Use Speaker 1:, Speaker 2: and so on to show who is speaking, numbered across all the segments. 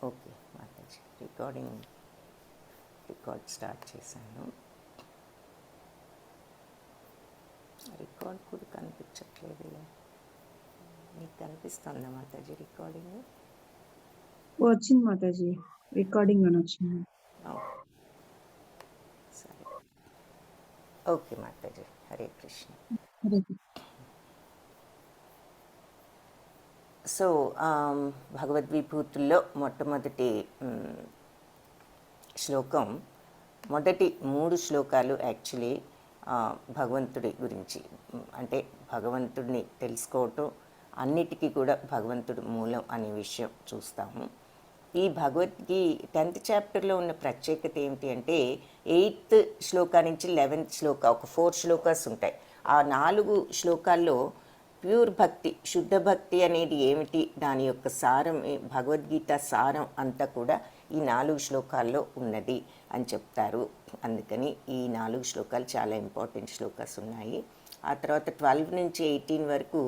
Speaker 1: Okay Mataji, record start చేశాను. Record కూడా కనిపించట్లేదు. మీకు కనిపిస్తుందా మాతాజీ రికార్డింగ్?
Speaker 2: వచ్చింది మాతాజీ, రికార్డింగ్ అని వచ్చింది.
Speaker 1: సరే, ఓకే మాతాజీ. హరే కృష్ణ. సో భగవద్విభూతుల్లో మొట్టమొదటి శ్లోకం, మొదటి 3 శ్లోకాలు యాక్చువల్లీ భగవంతుడి గురించి, అంటే భగవంతుడిని తెలుసుకోవటం, అన్నిటికీ కూడా భగవంతుడు మూలం అనే విషయం చూస్తాము. ఈ భగవద్గీ 10th చాప్టర్లో ఉన్న ప్రత్యేకత ఏమిటి అంటే 8th శ్లోకా నుంచి 11th శ్లోక, ఒక 4 శ్లోకాస్ ఉంటాయి. ఆ 4 శ్లోకాల్లో ప్యూర్ భక్తి, శుద్ధ భక్తి అనేది ఏమిటి, దాని యొక్క సారం, భగవద్గీత సారం అంతా కూడా ఈ 4 శ్లోకాల్లో ఉన్నది అని చెప్తారు. అందుకని ఈ 4 శ్లోకాలు చాలా ఇంపార్టెంట్ శ్లోకాస్ ఉన్నాయి. ఆ తర్వాత 12 నుంచి 18 వరకు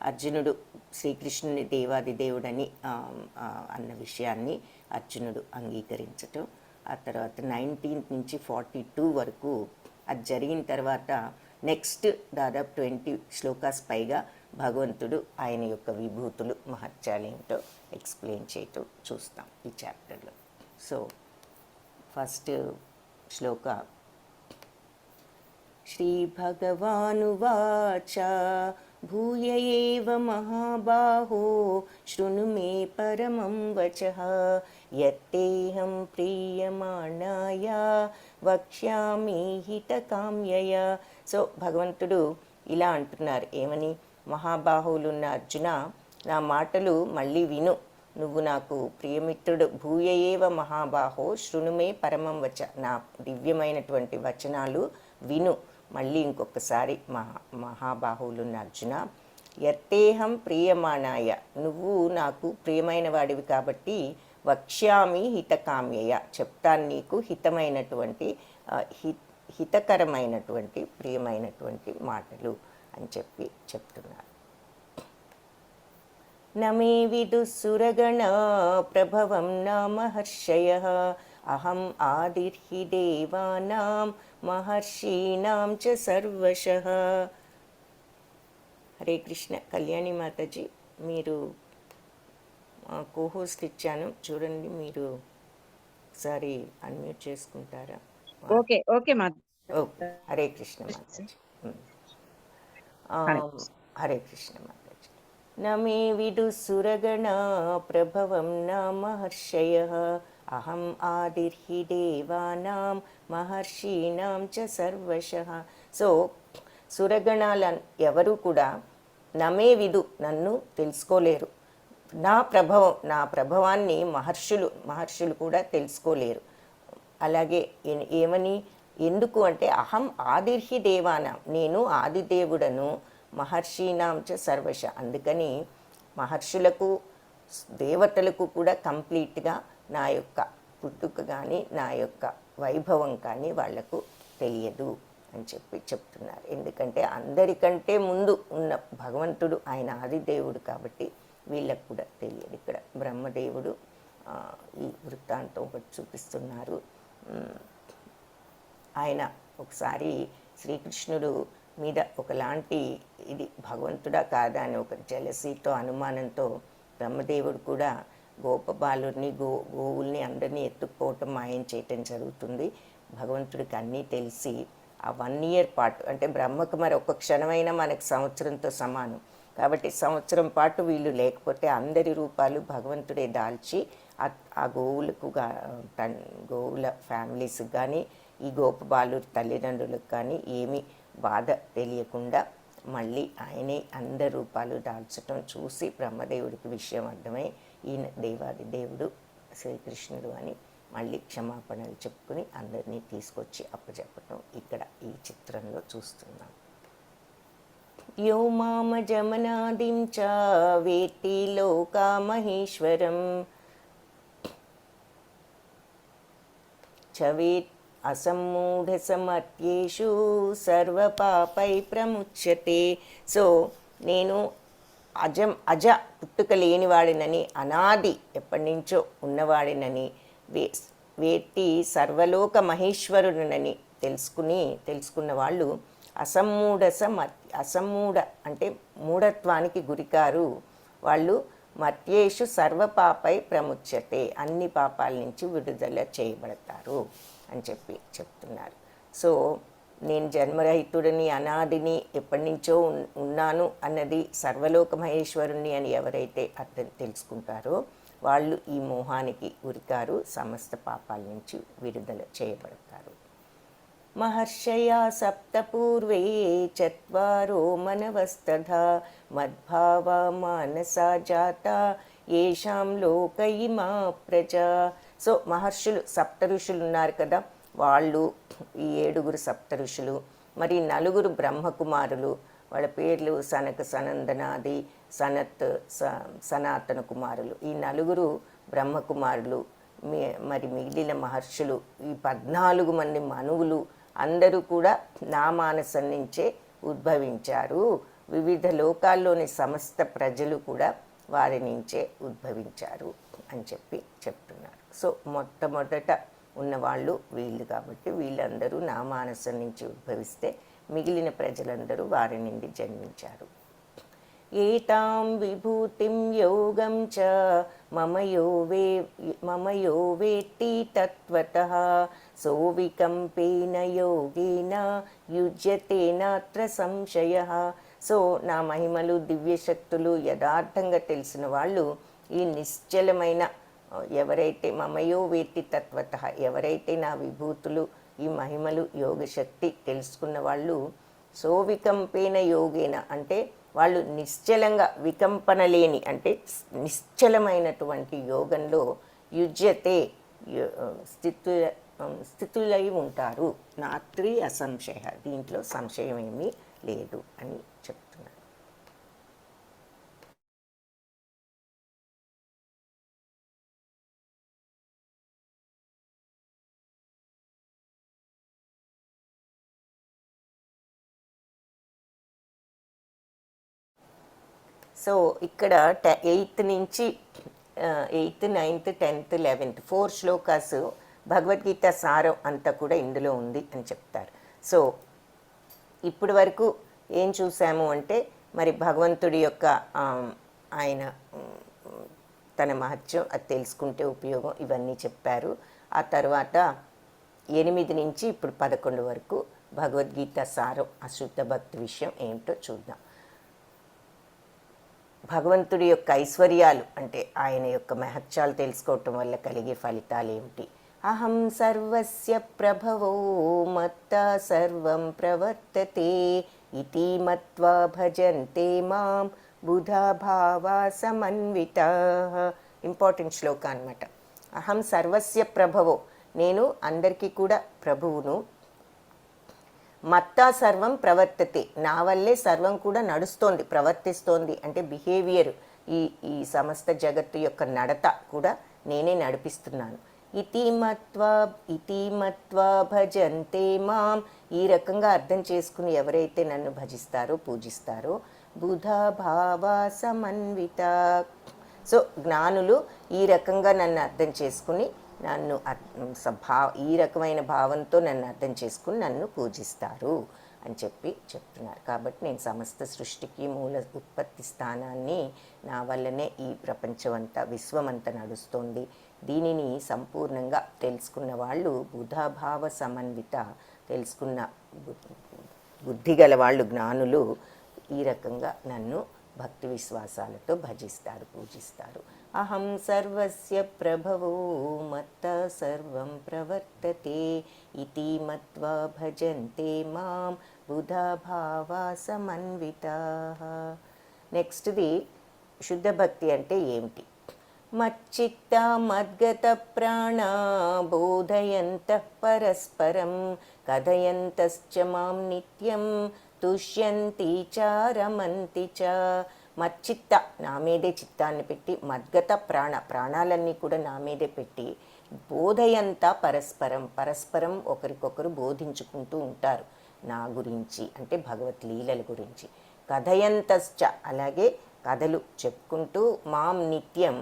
Speaker 1: అర్జునుడు శ్రీకృష్ణుని దేవాది దేవుడని అన్న విషయాన్ని అర్జునుడు అంగీకరించటం. ఆ తర్వాత 19 నుంచి 42 వరకు అది జరిగిన తర్వాత నెక్స్ట్ దాదాపు 20 శ్లోకాస్ పైగా భగవంతుడు ఆయన యొక్క విభూతులు, మహత్యాలేంటో ఎక్స్ప్లెయిన్ చేయటం చూస్తాం ఈ చాప్టర్లో. సో ఫస్ట్ శ్లోక, శ్రీభగవానువాచ భూయ ఏవ మహాబాహో శృణు మే పరమం వచః యత్తేహం ప్రీయమాణాయ వక్ష్యామి హితకామ్యయ. సో భగవంతుడు ఇలా అంటున్నారు, ఏమని? మహాబాహువులున్న అర్జున, నా మాటలు మళ్ళీ విను, నువ్వు నాకు ప్రియమిత్రుడు. భూయ ఏవ మహాబాహో శృణుమే పరమం వచ, నా దివ్యమైనటువంటి వచనాలు విను మళ్ళీ ఇంకొకసారి. మహాబాహువులున్న అర్జున, యత్తేహం ప్రియమాణాయ, నువ్వు నాకు ప్రియమైన వాడివి కాబట్టి వక్ష్యామి హితకామ్యయ, చెప్తాను నీకు హితమైనటువంటి హితకరమైనటువంటి ప్రియమైనటువంటి మాటలు అని చెప్తున్నారు. నమే విదుసురగణ ప్రభవం నా మహర్షయః అహం ఆదిర్హి దేవానాం మహర్షీణాం చ సర్వశః. హరే కృష్ణ. కళ్యాణి మాతాజీ, మీరు కోహోస్ట్ ఇచ్చాను చూడండి, మీరు ఒకసారి అన్మ్యూట్ చేసుకుంటారా?
Speaker 2: ఓకే ఓకే మాత.
Speaker 1: ఓకే. హరే కృష్ణ మాతాజీ. హరే కృష్ణ మాతాజీ. నమే విదుసురగణ ప్రభవం నా మహర్షయః అహం ఆదిర్హి దేవానాం మహర్షీణాం చ సర్వశః. సో సురగణాల ఎవరు కూడా నమే విదు, నన్ను తెలుసుకోలేరు. నా ప్రభావాన్ని మహర్షులు కూడా తెలుసుకోలేరు. అలాగే ఏమని, ఎందుకు అంటే అహం ఆదిర్హి దేవానాం, నేను ఆదిదేవుడను, మహర్షీనాం చ సర్వశ, అందుకని మహర్షులకు దేవతలకు కూడా కంప్లీట్గా నా యొక్క పుట్టుక కానీ నా యొక్క వైభవం కానీ వాళ్లకు తెలియదు అని చెప్తున్నారు. ఎందుకంటే అందరికంటే ముందు ఉన్న భగవంతుడు ఆయన ఆదిదేవుడు కాబట్టి వీళ్ళకు కూడా తెలియదు. ఇక్కడ బ్రహ్మదేవుడు ఈ వృత్తాంతం ఒకటి చూపిస్తున్నారు. ఆయన ఒకసారి శ్రీకృష్ణుడు మీద ఒకలాంటి ఇది భగవంతుడా కాదా అని ఒక జలసీతో, అనుమానంతో బ్రహ్మదేవుడు కూడా గోపబాలుని గోవుల్ని అందరినీ ఎత్తుక్కోవటం, మాయం చేయటం జరుగుతుంది. భగవంతుడికి అన్నీ తెలిసి ఆ 1 year పాటు, అంటే బ్రహ్మకు మరి ఒక్క క్షణమైనా మనకు సంవత్సరంతో సమానం కాబట్టి సంవత్సరం పాటు వీళ్ళు లేకపోతే అందరి రూపాలు భగవంతుడే దాల్చి ఆ గోవుల ఫ్యామిలీస్కి కానీ ఈ గోపబాలు తల్లిదండ్రులకు కానీ ఏమీ బాధ తెలియకుండా మళ్ళీ ఆయనే అందరి రూపాలు దాల్చటం చూసి బ్రహ్మదేవుడికి విషయం అర్థమై ఈయన దేవాది దేవుడు శ్రీకృష్ణుడు అని మళ్ళీ క్షమాపణలు చెప్పుకుని అందరినీ తీసుకొచ్చి అప్పచెప్పటం ఇక్కడ ఈ చిత్రంలో చూస్తున్నాం. యో మామజమనాదిం చ వేత్తి లోకామహేశ్వరం చవేత్ అసమ్మూఢసమత్యేషు సర్వపాపై ప్రముచ్యతే. సో నేను అజ పుట్టుక లేనివాడినని, అనాది ఎప్పటి నుంచో ఉన్నవాడినని, వేట్టి సర్వలోక మహేశ్వరుడినని తెలుసుకున్న వాళ్ళు అసమ్మూఢ అంటే మూఢత్వానికి గురికారు. వాళ్ళు మర్త్యేషు సర్వపాపై ప్రముచ్యతే, అన్ని పాపాల నుంచి విడుదల చేయబడతారు అని చెప్తున్నారు. సో నేను జన్మరహితుడిని, అనాదిని, ఎప్పటి నుంచో ఉన్నాను అన్నది సర్వలోక మహేశ్వరుణ్ణి అని ఎవరైతే అర్థం తెలుసుకుంటారో వాళ్ళు ఈ మోహానికి గురికారు, సమస్త పాపాల నుంచి విడుదల చేయబడతారు. మహర్షయా సప్త పూర్వే చత్వారో మనవస్తథా మద్భావా మానసా జాత ఏషాం లోక ఇమా ప్రజా. సో మహర్షులు, సప్త ఋషులు ఉన్నారు కదా, వాళ్ళు ఈ 7 సప్త ఋషులు, మరి 4 బ్రహ్మకుమారులు, వాళ్ళ పేర్లు సనక, సనందనాది, సనాతన కుమారులు. ఈ 4 బ్రహ్మకుమారులు, మరి మిగిలిన మహర్షులు, ఈ 14 మంది మనువులు అందరూ కూడా నా మానసం నుంచే ఉద్భవించారు. వివిధ లోకాల్లోని సమస్త ప్రజలు కూడా వారి నుంచే ఉద్భవించారు అని చెప్తున్నారు. సో మొట్టమొదట ఉన్నవాళ్ళు వీళ్ళు కాబట్టి వీళ్ళందరూ నా మానసం నుంచి ఉద్భవిస్తే మిగిలిన ప్రజలందరూ వారి నుండి జన్మించారు. ఏతాం విభూతిం యోగం చ మమ యో వేత్తి తత్వతః సోవికంపేన యోగేన యుజ్యతే నాత్ర సంశయః. సో నా మహిమలు, దివ్యశక్తులు యథార్థంగా తెలిసిన వాళ్ళు ఈ నిశ్చలమైన ఎవరైతే మమయో వేత్తి తత్వతః, ఎవరైతే నా విభూతులు, ఈ మహిమలు, యోగశక్తి తెలుసుకున్న వాళ్ళు సోవికంపేన యోగేన అంటే వాళ్ళు నిశ్చలంగా, వికంపన లేని అంటే నిశ్చలమైనటువంటి యోగంలో యుజ్యతే స్థితులై ఉంటారు. నాత్రి అసంశయ, దీంట్లో సంశయం ఏమీ లేదు అని చెప్తున్నారు. సో ఇక్కడ 8th నుంచి 8th, 9th, 10th, 11th 4 shlokas Bhagavad Gita సారం అంతా కూడా ఇందులో ఉంది అని చెప్తారు. సో ఇప్పటి వరకు ఏం చూసాము అంటే మరి భగవంతుడి యొక్క ఆయన తన మహత్యం, అది తెలుసుకుంటే ఉపయోగం, ఇవన్నీ చెప్పారు. ఆ తర్వాత 8 నుంచి ఇప్పుడు 11 వరకు భగవద్గీత సారం, అశుద్ధ భక్తి విషయం ఏంటో చూద్దాం. భగవంతుడి యొక్క ఐశ్వర్యాలు అంటే ఆయన యొక్క మహత్యాలు తెలుసుకోవటం వల్ల కలిగే ఫలితాలు ఏమిటి? అహం సర్వస్య ప్రభవో మత్తా సర్వం ప్రవర్తతే ఇతి మత్వా భజంతే మాం బుధా భావా సమన్వితాః. ఇంపార్టెంట్ శ్లోక అన్నమాట. అహం సర్వస్య ప్రభవో, నేను అందరికీ కూడా ప్రభువును. మత్తా సర్వం ప్రవర్తతే, నా వల్లే సర్వం కూడా నడుస్తోంది, ప్రవర్తిస్తోంది అంటే బిహేవియర్, ఈ సమస్త జగత్తు యొక్క నడత కూడా నేనే నడిపిస్తున్నాను. ఇతి మత్వా భజంతే మాం, ఈ రకంగా అర్థం చేసుకుని ఎవరైతే నన్ను భజిస్తారో, పూజిస్తారో, బుధా భావా సమన్విత. సో జ్ఞానులు ఈ రకంగా నన్ను అర్థం చేసుకుని నన్ను ఈ రకమైన భావంతో నన్ను అర్థం చేసుకుని నన్ను పూజిస్తారు అని చెప్తున్నారు. కాబట్టి నేను సమస్త సృష్టికి మూల ఉత్పత్తి స్థానాన్ని, నా వల్లనే ఈ ప్రపంచం అంతా, విశ్వమంతా నడుస్తోంది. దీనిని సంపూర్ణంగా తెలుసుకున్న వాళ్ళు బుధాభావ సమన్విత, తెలుసుకున్న బుద్ధి గల వాళ్ళు, జ్ఞానులు ఈ రకంగా నన్ను భక్తి విశ్వాసాలతో భజిస్తారు, పూజిస్తారు. అహం సర్వస్య ప్రభవో మత్తా సర్వం ప్రవర్తతే ఇతి మత్వా భజంతే మాం బుధా భావా సమన్వితాః. నెక్స్ట్ది శుద్ధ భక్తి అంటే ఏమిటి? మచ్చిత్త మద్గత ప్రాణా బోధయంతః పరస్పరం కథయంతశ్చ మాం నిత్యం తుష్యంతి చ రమంతి చ. మచ్చిత్త, నా మీదే చిత్తాన్ని పెట్టి, మద్గత ప్రాణాలన్నీ కూడా నా మీదే పెట్టి, బోధయంతా పరస్పరం ఒకరికొకరు బోధించుకుంటూ ఉంటారు నా గురించి, అంటే భగవత్ లీలల గురించి. కథయంతశ్చ, అలాగే కథలు చెప్పుకుంటూ మాం నిత్యం,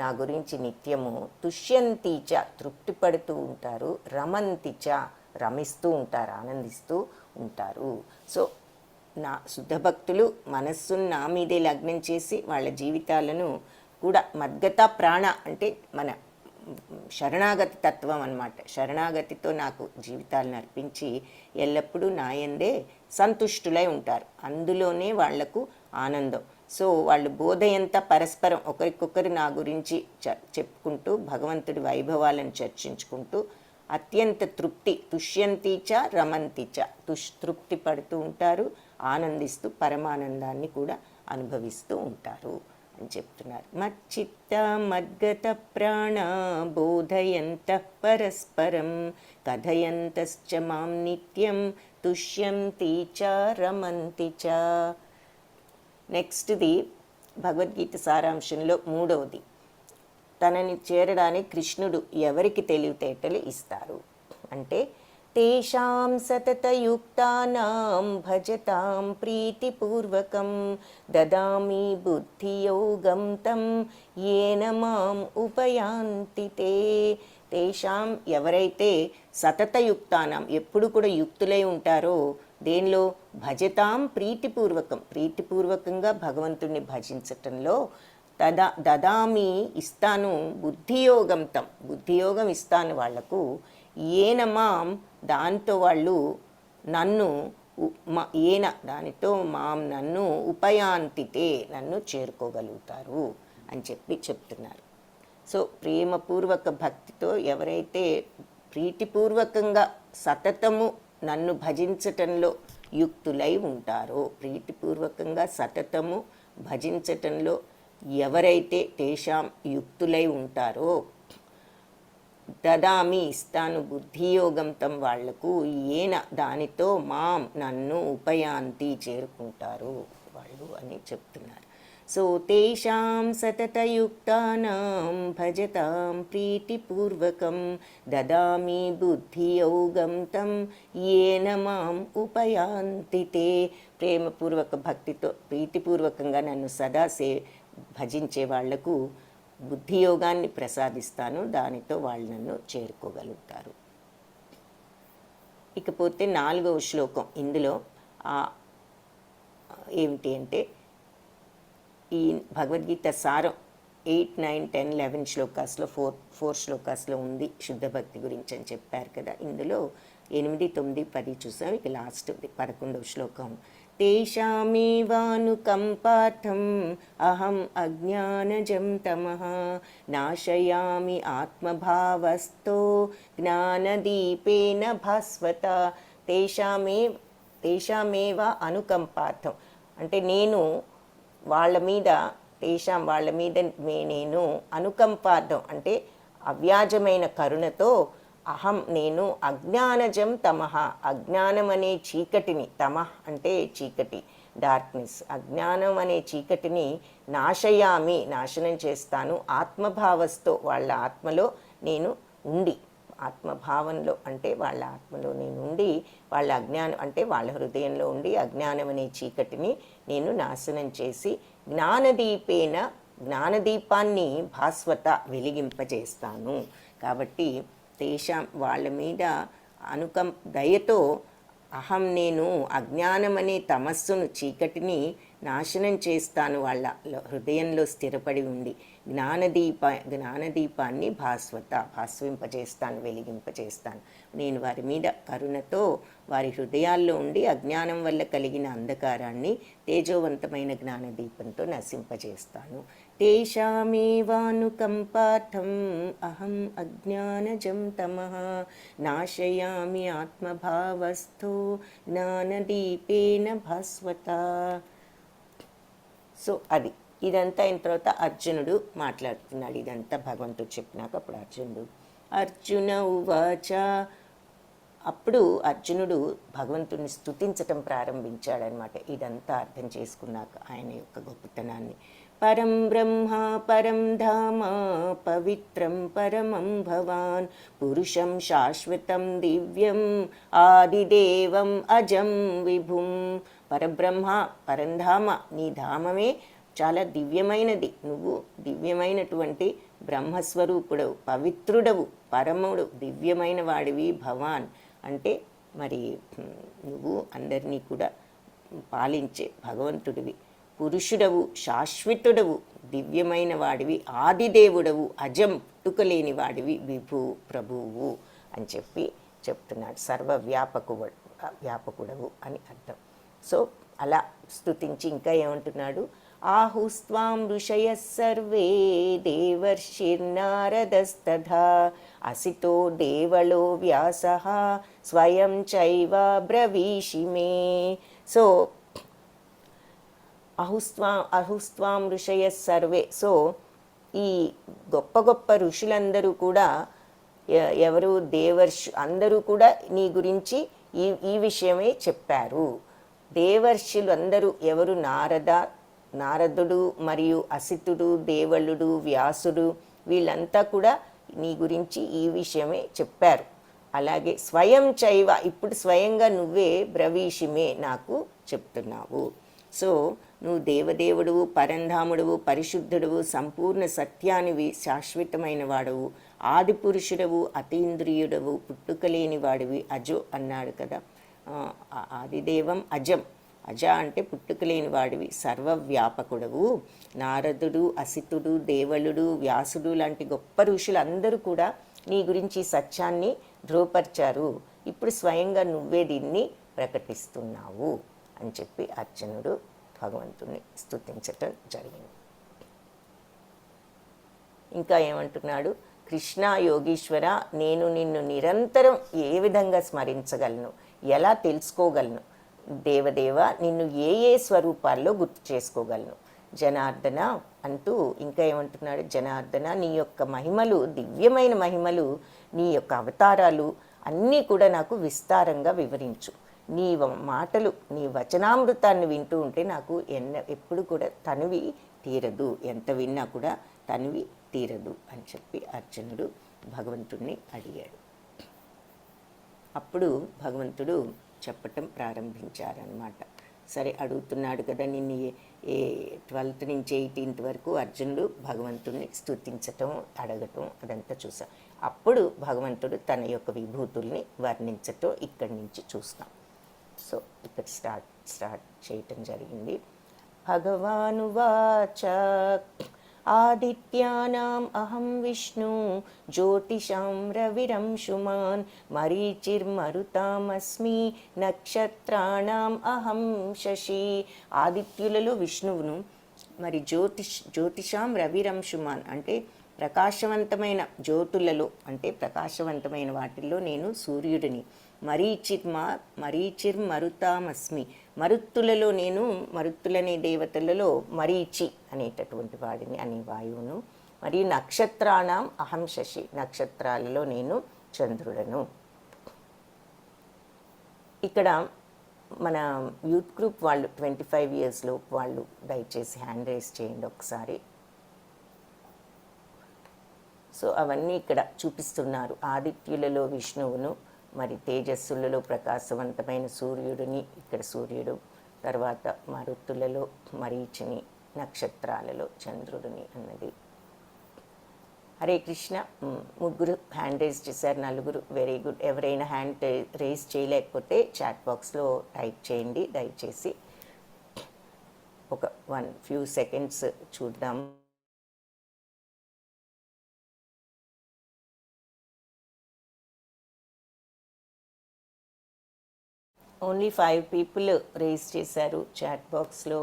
Speaker 1: నా గురించి నిత్యము, తుష్యంతిచ తృప్తి పడుతూ ఉంటారు, రమంతిచ రమిస్తూ ఉంటారు, ఆనందిస్తూ ఉంటారు. సో నా శుద్ధ భక్తులు మనస్సును నా మీదే లగ్నం చేసి వాళ్ళ జీవితాలను కూడా మద్గత ప్రాణ అంటే మన శరణాగతి తత్వం అన్నమాట. శరణాగతితో నాకు జీవితాలను అర్పించి ఎల్లప్పుడూ నాయందే సంతుష్టులై ఉంటారు. అందులోనే వాళ్లకు ఆనందం. సో వాళ్ళు బోధ ఎంత పరస్పరం ఒకరికొకరు నా గురించి చెప్పుకుంటూ భగవంతుడి వైభవాలను చర్చించుకుంటూ అత్యంత తృప్తి, తుష్యంతిచ రమంతిచ, తృప్తి పడుతూ ఉంటారు, ఆనందిస్తూ పరమానందాన్ని కూడా అనుభవిస్తూ ఉంటారు అని చెప్తున్నారు. మచ్చిత్త మద్గత ప్రాణ బోధయంతః పరస్పరం కథయంతశ్చ మాం నిత్యం తుష్యంతి చ రమంతి చ. నెక్స్ట్ది భగవద్గీత సారాంశంలో మూడవది. తనని చేరడానికి కృష్ణుడు ఎవరికి తెలివితేటలు ఇస్తారు అంటే, తేషాం సతతయుక్తానాం భజతాం ప్రీతిపూర్వకం దదామి బుద్ధియోగం తం ఏన మాం ఉపయాంతి తే. తేషాం ఎవరైతే సతతయుక్తానాం ఎప్పుడు కూడా యుక్తులై ఉంటారో, దేనిలో? భజతాం ప్రీతిపూర్వకం, ప్రీతిపూర్వకంగా భగవంతుణ్ణి భజించటంలో, దదామి ఇస్తాను, బుద్ధియోగం తం బుద్ధియోగం ఇస్తాను వాళ్లకు, ఏన మాం దాంతో వాళ్ళు నన్ను, ఏన దానితో మాం నన్ను, ఉపయాంతితే నన్ను చేరుకోగలుగుతారు అని చెప్తున్నారు. సో ప్రేమపూర్వక భక్తితో ఎవరైతే ప్రీతిపూర్వకంగా సతతము నన్ను భజించటంలో యుక్తులై ఉంటారో, ప్రీతిపూర్వకంగా సతతము భజించటంలో ఎవరైతే తేషాం యుక్తులై ఉంటారో, దదామి ఇస్తాను బుద్ధియోగం తం వాళ్లకు, ఏన దానితో మాం నన్ను, ఉపయాంతి చేరుకుంటారు వాళ్ళు అని చెప్తున్నారు. సో తేషాం సతతయుక్తానాం భజతాం ప్రీతిపూర్వకం దదామి బుద్ధియోగం తం ఏన మాం ఉపయాంతి తే. ప్రేమపూర్వక భక్తితో ప్రీతిపూర్వకంగా నన్ను సదా భజించే వాళ్లకు బుద్ధియోగాన్ని ప్రసాదిస్తాను, దానితో వాళ్ళు నన్ను చేరుకోగలుగుతారు. ఇకపోతే 4వ శ్లోకం. ఇందులో ఏమిటి అంటే, ఈ భగవద్గీత సారం 8, 9, 10, 11 శ్లోకాస్లో 4 శ్లోకాస్లో ఉంది శుద్ధ భక్తి గురించి అని చెప్పారు కదా. ఇందులో 8, 9, 10 చూసాం. ఇక లాస్ట్ 11వ శ్లోకం. తేషామేవానుకంపార్థం అహం అజ్ఞానజం తమః నాశయామి ఆత్మభావస్థో జ్ఞానదీపేన భాస్వత. తేషామేవ అనుకంపార్థం అంటే నేను వాళ్ళ మీద, వాళ్ళ మీద నేను అనుకంపార్థం అంటే అవ్యాజమైన కరుణతో, అహం నేను, అజ్ఞానజం తమః అజ్ఞానం అనే చీకటిని, తమః అంటే చీకటి, డార్క్నెస్, అజ్ఞానం అనే చీకటిని నాశయామి నాశనం చేస్తాను, ఆత్మభావస్థో వాళ్ళ ఆత్మలో నేను ఉండి, ఆత్మభావంలో అంటే వాళ్ళ ఆత్మలో నేను ఉండి, వాళ్ళ అజ్ఞానం అంటే వాళ్ళ హృదయంలో ఉండి అజ్ఞానం అనే చీకటిని నేను నాశనం చేసి, జ్ఞానదీపేన జ్ఞానదీపాన్ని భాస్వత వెలిగింపజేస్తాను. కాబట్టి తేషాం వాళ్ళ మీద దయతో, అహం నేను అజ్ఞానం అనే తమస్సును చీకటిని నాశనం చేస్తాను, వాళ్ళ హృదయంలో స్థిరపడి ఉండి జ్ఞానదీపాన్ని భాస్వింపజేస్తాను, వెలిగింపజేస్తాను. నేను వారి మీద కరుణతో వారి హృదయాల్లో ఉండి అజ్ఞానం వల్ల కలిగిన అంధకారాన్ని తేజోవంతమైన జ్ఞానదీపంతో నశింపజేస్తాను. తేషామేవానుకంపార్థం అహం అజ్ఞానజం తమః నాశయామి ఆత్మభావస్థో జ్ఞానదీపేన భాస్వత. సో అది ఇదంతా అయిన తర్వాత అర్జునుడు మాట్లాడుతున్నాడు. ఇదంతా భగవంతుడు చెప్పినాక అప్పుడు అర్జున ఉవాచ. అప్పుడు అర్జునుడు భగవంతుడిని స్తుతించటం ప్రారంభించాడనమాట. ఇదంతా అర్థం చేసుకున్నాక ఆయన యొక్క గొప్పతనాన్ని. పరం బ్రహ్మ పరం ధామ పవిత్రం పరమం భవాన్ పురుషం శాశ్వతం దివ్యం ఆదిదేవం అజం విభుం. పరబ్రహ్మ పరంధామ నీ ధామమే చాలా దివ్యమైనది, నువ్వు దివ్యమైనటువంటి బ్రహ్మస్వరూపుడవు, పవిత్రుడవు, పరముడు, దివ్యమైన వాడివి భవాన్ అంటే మరి నువ్వు అందరినీ కూడా పాలించే భగవంతుడివి, పురుషుడవు, శాశ్వతుడవు, దివ్యమైన వాడివి, ఆదిదేవుడవు, అజం, పుట్టుకలేని వాడివి, విభు, ప్రభువు అని చెప్పి చెప్తున్నాడు. వ్యాపకుడవు అని అర్థం. సో అలా స్తుతించి ఇంకా ఏమంటున్నాడు, ఆహుస్త్వాం ఋషయ సర్వే దేవర్షిర్నారదస్తథా అసితో దేవలో వ్యాసః స్వయం చైవ బ్రవీషి మే. సో అహుస్త్వాం ఋషయ సర్వే, సో ఈ గొప్ప గొప్ప ఋషులందరూ కూడా ఎవరు, అందరూ కూడా నీ గురించి ఈ విషయమే చెప్పారు. దేవర్షులు అందరూ ఎవరు, నారదుడు మరియు అసితుడు, దేవలుడు, వ్యాసుడు, వీళ్ళంతా కూడా నీ గురించి ఈ విషయమే చెప్పారు. అలాగే స్వయం చైవ, ఇప్పుడు స్వయంగా నువ్వే బ్రవీషిమే, నాకు చెప్తున్నావు. సో నువ్వు దేవదేవుడువు, పరంధాముడువు, పరిశుద్ధుడువు, సంపూర్ణ సత్యానివి, శాశ్వతమైన వాడవు, ఆది పురుషుడవు, అతీంద్రియుడవు, పుట్టుకలేని వాడివి, అజో అన్నాడు కదా. ఆదిదేవం అజం, అజ అంటే పుట్టుకలేని వాడివి, సర్వవ్యాపకుడవు. నారదుడు, అసితుడు, దేవలుడు, వ్యాసుడు లాంటి గొప్ప ఋషులు అందరూ కూడా నీ గురించి ఈ సత్యాన్ని ధ్రువపరిచారు. ఇప్పుడు స్వయంగా నువ్వే దీన్ని ప్రకటిస్తున్నావు అని చెప్పి అర్జునుడు భగవంతుని స్తుతించటం జరిగింది. ఇంకా ఏమంటున్నాడు, కృష్ణ యోగీశ్వర, నేను నిన్ను నిరంతరం ఏ విధంగా స్మరించగలను, ఎలా తెలుసుకోగలను, దేవదేవ నిన్ను ఏ ఏ స్వరూపాల్లో గుర్తు చేసుకోగలను, జనార్దన అంటూ ఇంకా ఏమంటున్నాడు, జనార్దన నీ యొక్క మహిమలు, దివ్యమైన మహిమలు, నీ యొక్క అవతారాలు అన్నీ కూడా నాకు విస్తారంగా వివరించు. నీ మాటలు, నీ వచనామృతాన్ని వింటూ ఉంటే నాకు ఎప్పుడు కూడా తనివి తీరదు, ఎంత విన్నా కూడా తనివి తీరదు అని చెప్పి అర్జునుడు భగవంతుడిని అడిగాడు. అప్పుడు భగవంతుడు చెప్పటం ప్రారంభించారనమాట. సరే అడుగుతున్నాడు కదా, నిన్ను 12th నుంచి 18th వరకు అర్జునుడు భగవంతుడిని స్తుతించటం, అడగటం అదంతా చూసాం. అప్పుడు భగవంతుడు తన యొక్క విభూతుల్ని వర్ణించటం ఇక్కడి నుంచి చూస్తాం. సో ఇక్కడ స్టార్ట్ చేయటం జరిగింది. భగవానువాచ ఆదిత్యానాం అహం విష్ణు జ్యోతిషాం రవిరంశుమాన్ మరీచిర్మరుతామస్మి నక్షత్రాణం అహం శశి. ఆదిత్యులలో విష్ణువును, మరి జ్యోతిషాం రవిరంశుమాన్ అంటే ప్రకాశవంతమైన జ్యోతులలో అంటే ప్రకాశవంతమైన వాటిల్లో నేను సూర్యుడిని. మరీచిర్మరుతామస్మి, మరుత్తులలో నేను, మరుత్తులనే దేవతలలో మరీచి అనేటటువంటి వాడిని, అనే వాయువును. మరియు నక్షత్రాణం అహం శశి, నక్షత్రాలలో నేను చంద్రుడను. ఇక్కడ మన యూత్ గ్రూప్ వాళ్ళు 25 years లోపు వాళ్ళు దయచేసి హ్యాండ్ రైజ్ చేయండి ఒకసారి. సో అవన్నీ ఇక్కడ చూపిస్తున్నారు. ఆదిత్యులలో విష్ణువును, మరి తేజస్సులలో ప్రకాశవంతమైన సూర్యుడిని, ఇక్కడ సూర్యుడు, తర్వాత మరుత్తులలో మరీచిని, నక్షత్రాలలో చంద్రుడిని అన్నది. హరే కృష్ణ. ముగ్గురు హ్యాండ్ రైజ్ చేశారు, నలుగురు, వెరీ గుడ్. ఎవరైనా హ్యాండ్ రైజ్ చేయలేకపోతే చాట్ బాక్స్లో టైప్ చేయండి దయచేసి. ఒక few seconds చూద్దాం. ఓన్లీ 5 people రేజ్ చేశారు చాట్ బాక్స్లో.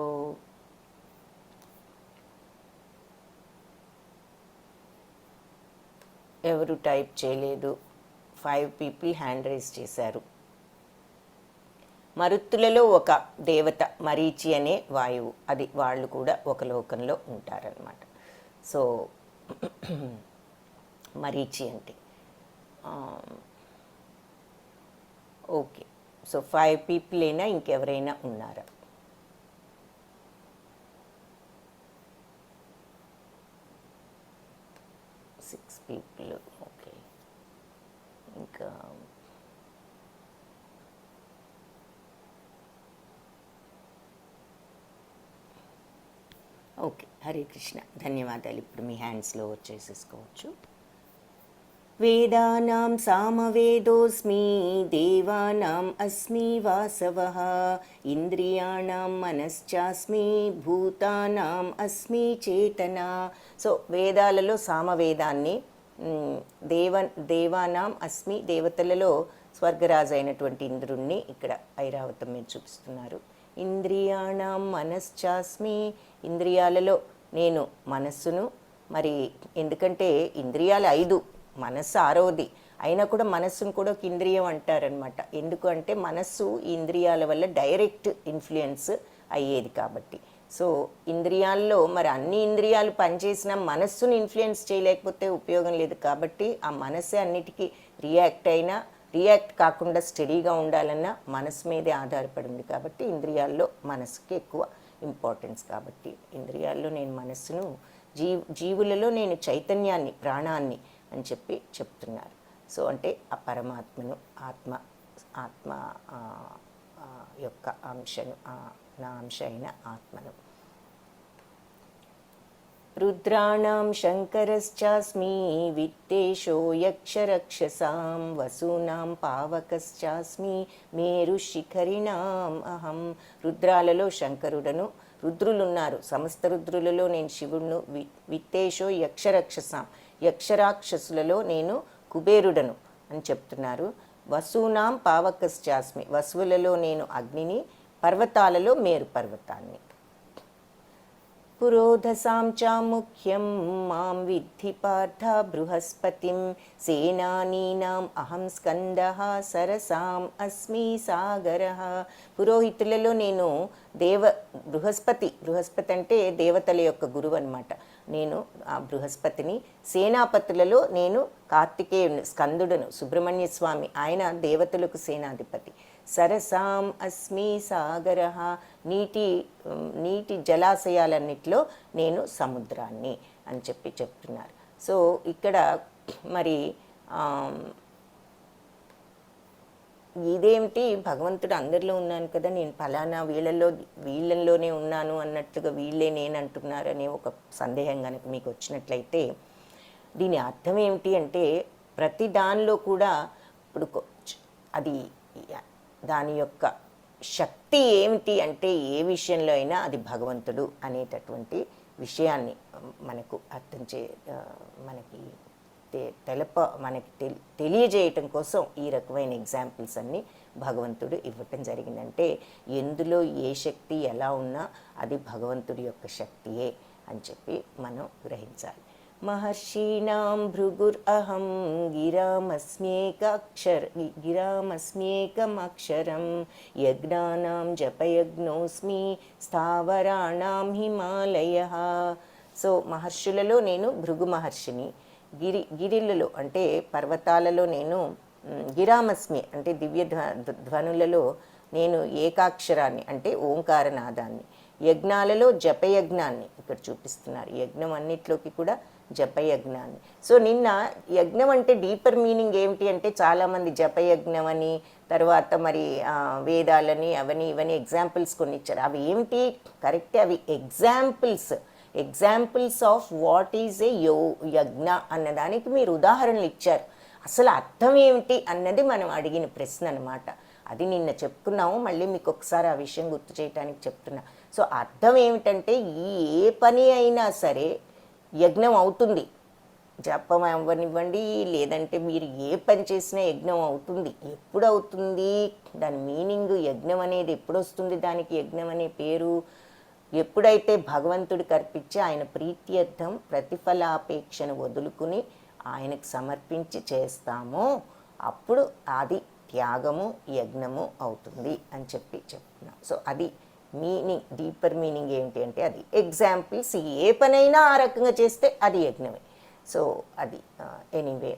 Speaker 1: ఎవరు టైప్ చేయలేదు. 5 people హ్యాండ్ రైజ్ చేశారు. మరుత్తులలో ఒక దేవత మరీచి అనే వాయువు, అది వాళ్ళు కూడా ఒక లోకంలో ఉంటారనమాట. సో మరీచి అంటే ఓకే. సో 5 people అయినా ఇంకెవరైనా ఉన్నారా? Six people. ఓకే. ఇంకా ఓకే, హరే కృష్ణ. ధన్యవాదాలు. ఇప్పుడు మీ హ్యాండ్స్లో వచ్చేసేసుకోవచ్చు. వేదానాం సామవేదోస్మి దేవానాం అస్మి వాసవః ఇంద్రియాణం మనశ్చాస్మి భూతానాం అస్మి చేతన. సో వేదాలలో సామవేదాన్ని, దేవానాం అస్మి దేవతలలో స్వర్గరాజు అయినటువంటి ఇంద్రుణ్ణి ఇక్కడ ఐరావతం మీద చూపిస్తున్నారు. ఇంద్రియాణం మనశ్చాస్మి ఇంద్రియాలలో నేను మనస్సును, మరి ఎందుకంటే ఇంద్రియాలు 5, మనస్సు 6వది అయినా కూడా మనస్సును కూడా ఒక ఇంద్రియం అంటారనమాట. ఎందుకు అంటే మనస్సు ఈ ఇంద్రియాల వల్ల డైరెక్ట్ ఇన్ఫ్లుయెన్స్ అయ్యేది కాబట్టి. సో ఇంద్రియాల్లో మరి అన్ని ఇంద్రియాలు పనిచేసినా మనస్సును ఇన్ఫ్లుయెన్స్ చేయలేకపోతే ఉపయోగం లేదు. కాబట్టి ఆ మనస్సే అన్నిటికీ రియాక్ట్ కాకుండా స్టడీగా ఉండాలన్నా మనసు మీదే ఆధారపడింది. కాబట్టి ఇంద్రియాల్లో మనసుకి ఎక్కువ ఇంపార్టెన్స్. కాబట్టి ఇంద్రియాల్లో నేను మనస్సును, జీవులలో నేను చైతన్యాన్ని, ప్రాణాన్ని అని చెప్పి చెప్తున్నారు. సో అంటే ఆ పరమాత్మను, ఆత్మ యొక్క అంశను, నా అంశ అయిన ఆత్మను. రుద్రాణం శంకరశ్చాస్మి విత్తేషో యక్షరక్షసాం వసూనాం పావకశ్చాస్మి మేరుశిఖరిణాం అహం. రుద్రాలలో శంకరుడను, రుద్రులున్నారు, సమస్త రుద్రులలో నేను శివుడును. విత్తేషో యక్షరక్షసాం యక్షరాక్షసులలో నేను కుబేరుడను అని చెప్తున్నారు. వసూనాం పావకశ్చాస్మి వసువులలో నేను అగ్నిని, పర్వతాలలో మేరు పర్వతాన్ని. పురోధసాం చ ముఖ్యం మాం విద్ధి పార్థ బృహస్పతిం సేనానీనాం అహం స్కందః సరసాం అస్మి సాగరః. పురోహితులలో నేను బృహస్పతి అంటే దేవతల యొక్క గురువు అనమాట. నేను ఆ బృహస్పతిని. సేనాపతులలో నేను కార్తికేయుని, స్కందుడను, సుబ్రహ్మణ్య స్వామి, ఆయన దేవతలకు సేనాధిపతి. సరసాం అస్మి సాగరః నీటి జలాశయాలన్నిటిలో నేను సముద్రాన్ని అని చెప్పి చెప్తున్నారు. సో ఇక్కడ మరి ఇదేమిటి, భగవంతుడు అందరిలో ఉన్నాను కదా, నేను ఫలానా వీళ్ళల్లోనే ఉన్నాను అన్నట్లుగా వీళ్ళే నేను అంటున్నారు అనే ఒక సందేహం కనుక మీకు వచ్చినట్లయితే దీని అర్థం ఏమిటి అంటే ప్రతి దానిలో కూడా ఇప్పుడు అది దాని యొక్క శక్తి ఏమిటి అంటే ఏ విషయంలో అయినా అది భగవంతుడు అనేటటువంటి విషయాన్ని మనకు మనకి తెలియజేయటం కోసం ఈ రకమైన ఎగ్జాంపుల్స్ అన్నీ భగవంతుడు ఇవ్వటం జరిగిందంటే ఎందులో ఏ శక్తి ఎలా ఉన్నా అది భగవంతుడి యొక్క శక్తియే అని చెప్పి మనం గ్రహించాలి. మహర్షీణాం భృగురహం గిరామస్మ్యేకమక్షరం యజ్ఞానాం జపయజ్ఞోస్మి స్థావరాణాం హిమాలయః. సో మహర్షులలో నేను భృగు మహర్షిని, గిరిలలో అంటే పర్వతాలలో నేను గిరామస్మి అంటే దివ్య ధ్వనులలో నేను ఏకాక్షరాన్ని అంటే ఓంకారనాదాన్ని, యజ్ఞాలలో జపయజ్ఞాన్ని ఇక్కడ చూపిస్తున్నారు. యజ్ఞం అన్నిట్లోకి కూడా జపయజ్ఞాన్ని. సో నిన్న యజ్ఞం అంటే డీపర్ మీనింగ్ ఏమిటి అంటే చాలామంది జపయజ్ఞం అని, తర్వాత మరి వేదాలని అవని ఇవని ఎగ్జాంపుల్స్ కొన్ని ఇచ్చారు. అవి ఏమిటి కరెక్టే, అవి examples of what is a యజ్ఞ అన్నదానికి మీరు ఉదాహరణలు ఇచ్చారు. అసలు అర్థం ఏమిటి అన్నది మనం అడిగిన ప్రశ్న అనమాట. అది నిన్న చెప్పుకున్నాము, మళ్ళీ మీకు ఒకసారి ఆ విషయం గుర్తు చేయడానికి చెప్తున్నా. సో అర్థం ఏమిటంటే ఏ పని అయినా సరే యజ్ఞం అవుతుంది, జపం అవ్వనివ్వండి, లేదంటే మీరు ఏ పని చేసినా యజ్ఞం అవుతుంది. ఎప్పుడు అవుతుంది, దాని మీనింగ్, యజ్ఞం అనేది ఎప్పుడు వస్తుంది, దానికి యజ్ఞం అనే పేరు ఎప్పుడైతే భగవంతుడికి అర్పించి ఆయన ప్రీత్యర్థం ప్రతిఫలాపేక్షను వదులుకుని ఆయనకు సమర్పించి చేస్తామో అప్పుడు అది త్యాగము, యజ్ఞము అవుతుంది అని చెప్పి చెప్తున్నాం. సో అది మీనింగ్, డీపర్ మీనింగ్ ఏంటి అంటే అది ఎగ్జాంపుల్స్, ఏ పనైనా ఆ రకంగా చేస్తే అది యజ్ఞమే. సో అది ఎనీవే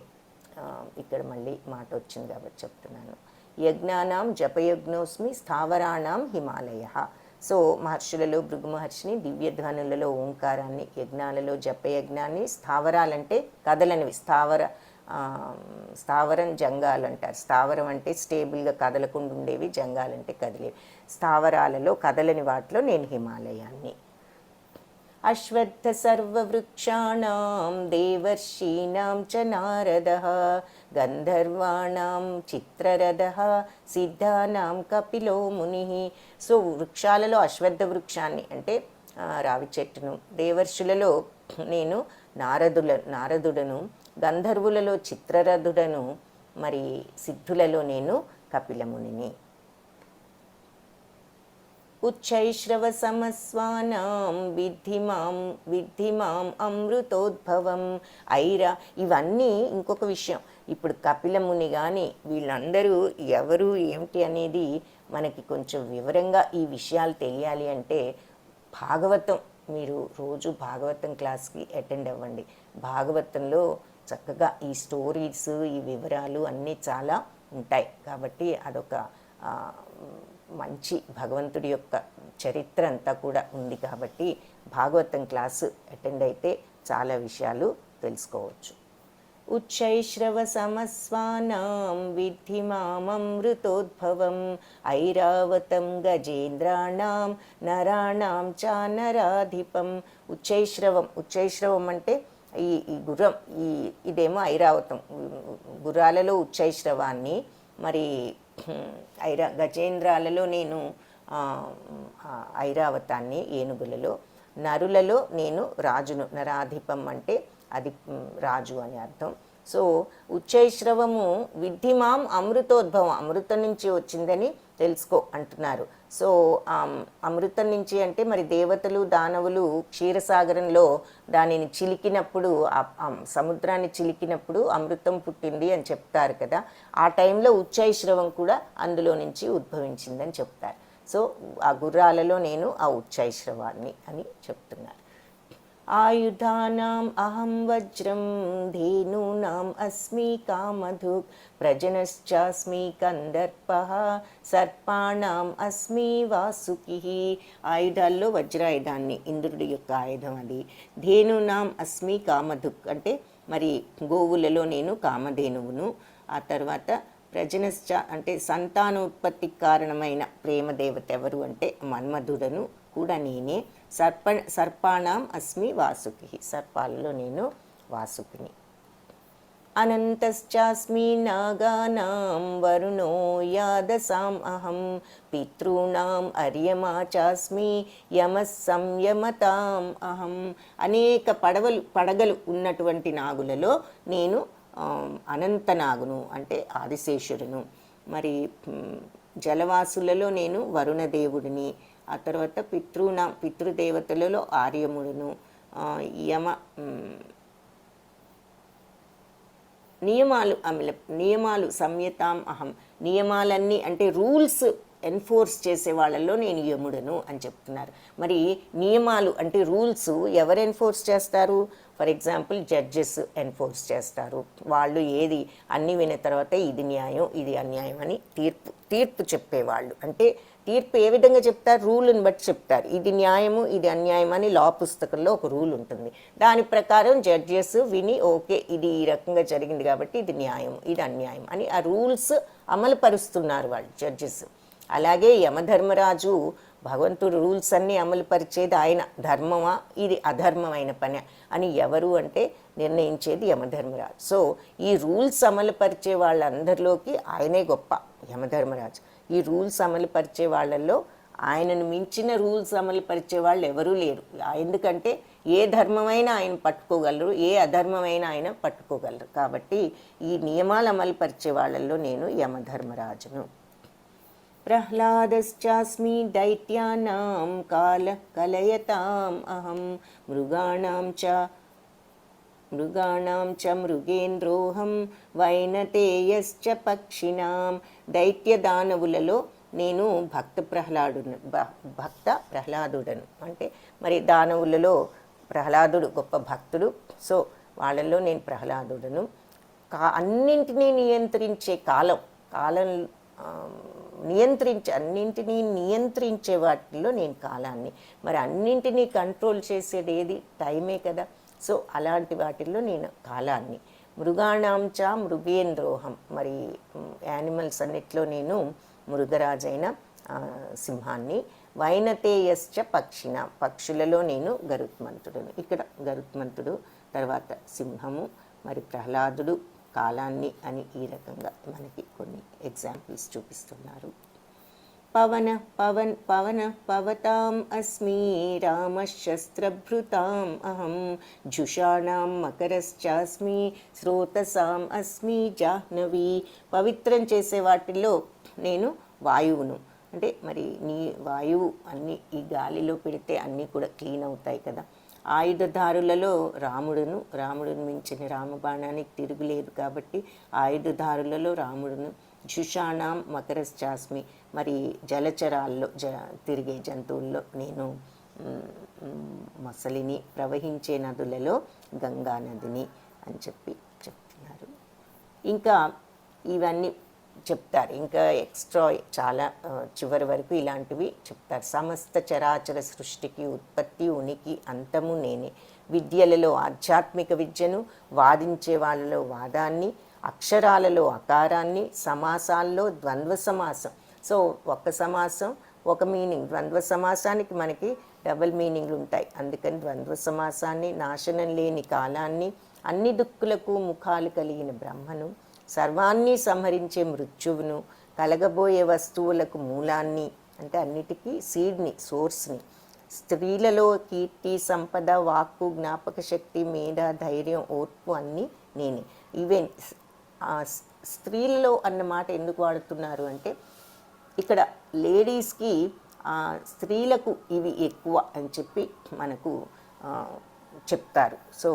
Speaker 1: ఇక్కడ మళ్ళీ మాట వచ్చింది కాబట్టి చెప్తున్నాను. యజ్ఞానాం జపయజ్ఞోస్మి స్థావరాణాం హిమాలయః. సో మహర్షులలో భృగు మహర్షిని, దివ్యధ్వనులలో ఓంకారాన్ని, యజ్ఞాలలో జపయజ్ఞాన్ని, స్థావరాలంటే కదలనివి, స్థావరం జంగాలు అంటారు. స్థావరం అంటే స్టేబుల్గా కదలకుండా ఉండేవి, జంగాలంటే కదిలేవి. స్థావరాలలో కదలని వాటిలో నేను హిమాలయాన్ని. అశ్వత్థ సర్వవృక్షాణం దేవర్షీణాం చ నారదః గంధర్వాణాం చిత్రరథః సిద్ధానాం కపిలో మునిః. సో వృక్షాలలో అశ్వత్థ వృక్షాన్ని అంటే రావి చెట్టును, దేవర్షులలో నేను నారదుడను, గంధర్వులలో చిత్రరథుడను, మరి సిద్ధులలో నేను కపిలమునిని. ఉచ్చైశ్రవ సమస్వానాం విద్ధి మాం అమృతోద్భవం. ఐరా ఇవన్నీ ఇంకొక విషయం. ఇప్పుడు కపిలముని కానీ వీళ్ళందరూ ఎవరు ఏమిటి అనేది మనకి కొంచెం వివరంగా ఈ విషయాలు తెలియాలి అంటే భాగవతం, మీరు రోజు భాగవతం క్లాస్కి అటెండ్ అవ్వండి. భాగవతంలో చక్కగా ఈ స్టోరీస్, ఈ వివరాలు అన్నీ చాలా ఉంటాయి. కాబట్టి అదొక మంచి భగవంతుడి యొక్క చరిత్ర అంతా కూడా ఉంది. కాబట్టి భాగవతం క్లాసు అటెండ్ అయితే చాలా విషయాలు తెలుసుకోవచ్చు. ఉచ్చైశ్రవ సమస్వానాం విద్ధి మామృతోద్భవం ఐరావతం గజేంద్రాణం నరాణాం చ నరాధిపం. ఉచ్చైశ్రవం అంటే ఈ గుర్రం, ఇదేమో ఐరావతం, గుర్రాలలో ఉచ్చైశ్రవాన్ని, మరి గజేంద్రాలలో నేను ఐరావతాన్ని, ఏనుగులలో, నరులలో నేను రాజును, నరాధిపం అంటే అది రాజు అని అర్థం. సో ఉచ్చైశ్రవము విద్ధిమాం అమృతోద్భవం, అమృతం నుంచి వచ్చిందని తెలుసుకో అంటున్నారు. సో అమృతం నుంచి అంటే మరి దేవతలు దానవులు క్షీరసాగరంలో దానిని చిలికినప్పుడు, సముద్రాన్ని చిలికినప్పుడు అమృతం పుట్టింది అని చెప్తారు కదా. ఆ టైంలో ఉచ్చైశ్రవం కూడా అందులో నుంచి ఉద్భవించిందని చెప్తారు. సో ఆ గుర్రాలలో నేను ఆ ఉచ్చైశ్రవాన్ని అని చెప్తున్నారు. ఆయుధానాం అహం వజ్రం ధేనూనాం అస్మి కామధుక్ ప్రజనశ్చాస్మి కందర్పః సర్పాణాం అస్మి వాసుకిః. ఆయుధాల్లో వజ్రాయుధాన్ని, ఇంద్రుడి యొక్క ఆయుధం అది. ధేనూనాం అస్మి కామధుక్ అంటే మరి గోవులలో నేను కామధేనువును. ఆ తర్వాత ప్రజనశ్చ అంటే సంతానోత్పత్తికి కారణమైన ప్రేమదేవత ఎవరు అంటే మన్మధుడను కూడా నేనే. సర్పాణం అస్మి వాసుకి, సర్పాలలో నేను వాసుకిని. అనంతశ్చాస్మి నాగానాం వరుణో యాదసాం అహం పితॄణాం అర్యమా చాస్మి యమః సంయమతాం అహం. అనేక పడగలు ఉన్నటువంటి నాగులలో నేను అనంతనాగును అంటే ఆదిశేషుడును. మరి జలవాసులలో నేను వరుణదేవుడిని. ఆ తర్వాత పితృదేవతలలో ఆర్యముడును. నియమాలు సంయతాం అహం, నియమాలన్నీ అంటే రూల్స్ ఎన్ఫోర్స్ చేసే వాళ్ళల్లో నేను యముడను అని చెప్తున్నారు. మరి నియమాలు అంటే రూల్స్ ఎవరు ఎన్ఫోర్స్ చేస్తారు? ఫర్ ఎగ్జాంపుల్ జడ్జెస్ ఎన్ఫోర్స్ చేస్తారు. వాళ్ళు ఏది అన్నీ విన్న తర్వాత ఇది న్యాయం ఇది అన్యాయం అని తీర్పు చెప్పేవాళ్ళు. అంటే తీర్పు ఏ విధంగా చెప్తారు? రూల్ని బట్టి చెప్తారు. ఇది న్యాయము ఇది అన్యాయం అని లా పుస్తకంలో ఒక రూల్ ఉంటుంది. దాని ప్రకారం జడ్జెస్ విని ఓకే ఇది ఈ రకంగా జరిగింది కాబట్టి ఇది న్యాయం ఇది అన్యాయం అని ఆ రూల్స్ అమలు పరుస్తున్నారు వాళ్ళు జడ్జెస్. అలాగే యమధర్మరాజు భగవంతుడు రూల్స్ అన్నీ అమలు పరిచేది ఆయన. ధర్మమా ఇది అధర్మమైన పని అని ఎవరు అంటే నిర్ణయించేది యమధర్మరాజు. సో ఈ రూల్స్ అమలు పరిచే వాళ్ళందరిలోకి ఆయనే గొప్ప యమధర్మరాజు. ఈ రూల్స్ అమలు పరిచే వాళ్ళల్లో ఆయనను మించిన రూల్స్ అమలు పరిచే వాళ్ళు ఎవరూ లేరు. ఎందుకంటే ఏ ధర్మమైనా ఆయన పట్టుకోగలరు, ఏ అధర్మమైనా ఆయన పట్టుకోగలరు. కాబట్టి ఈ నియమాలు అమలు పరిచే వాళ్ళల్లో నేను యమధర్మరాజును. ప్రహ్లాదశ్చాస్మి దైత్యానాం కాలః కలయతాం అహం మృగాణాం చ మృగేంద్రోహం వైనతేయశ్చ పక్షిణాం. దైత్యదానవులలో నేను భక్త ప్రహ్లాదుడను. అంటే మరి దానవులలో ప్రహ్లాదుడు గొప్ప భక్తుడు. సో వాళ్ళల్లో నేను ప్రహ్లాదుడను. అన్నింటినీ నియంత్రించే అన్నింటినీ నియంత్రించే వాటిల్లో నేను కాలాన్ని. మరి అన్నింటినీ కంట్రోల్ చేసేది ఏది? టైమే కదా. సో అలాంటి వాటిల్లో నేను కాలాన్ని. మృగాణాంచ మృగేంద్రోహం, మరి యానిమల్స్ అన్నిట్లో నేను మృగరాజైన సింహాన్ని. వైనతేయశ్చ పక్షిణ, పక్షులలో నేను గరుత్మంతుడును. ఇక్కడ గరుత్మంతుడు, తర్వాత సింహము, మరి ప్రహ్లాదుడు, కాలాన్ని అని ఈ రకంగా మనకి కొన్ని ఎగ్జాంపుల్స్ చూపిస్తున్నారు. పవన పవన్ పవన పవతాం అస్మి రామశస్త్రభృతాం అహం జుషాణాం మకరశ్చాస్మి స్రోతసాం అస్మి జాహ్నవి. పవిత్రం చేసే వాటిల్లో నేను వాయువును. అంటే మరి నీ వాయువు అన్నీ ఈ గాలిలో పెడితే అన్నీ కూడా క్లీన్ అవుతాయి కదా. ఆయుధదారులలో రాముడును మించిన రామబాణానికి తిరుగులేదు కాబట్టి ఆయుధదారులలో రాముడును. జుషాణాం మకరశ్చాస్మి, మరి జలచరాల్లో తిరిగే జంతువుల్లో నేను మొసలిని, ప్రవహించే నదులలో గంగా నదిని అని చెప్తున్నారు. ఇంకా ఇవన్నీ చెప్తారు, ఇంకా ఎక్స్ట్రా చాలా చివరి వరకు ఇలాంటివి చెప్తారు. సమస్త చరాచర సృష్టికి ఉత్పత్తి, ఉనికి, అంతము నేనే. విద్యలలో ఆధ్యాత్మిక విద్యను, వాదించే వాళ్ళలో వాదాన్ని, అక్షరాలలో అకారాన్ని, సమాసాల్లో ద్వంద్వ సమాసం. సో ఒక సమాసం ఒక మీనింగ్, ద్వంద్వ సమాసానికి మనకి డబుల్ మీనింగ్లు ఉంటాయి. అందుకని ద్వంద్వ సమాసాన్ని, నాశనం లేని కాలాన్ని, అన్ని దుక్కులకు ముఖాలు కలిగిన బ్రహ్మను, సర్వాన్ని సంహరించే మృత్యువును, కలగబోయే వస్తువులకు మూలాన్ని, అంటే అన్నిటికీ సీడ్ని, సోర్స్ని, స్త్రీలలో కీర్తి, సంపద, వాక్కు, జ్ఞాపక శక్తి, మేధ, ధైర్యం, ఓర్పు అన్నీ నేనే. ఈవెన్ స్త్రీలలో అన్న మాట ఎందుకు వాడుతున్నారు అంటే ఇక్కడ లేడీస్కి స్త్రీలకు ఇవి ఎక్కువ అని చెప్పి మనకు చెప్తారు. సో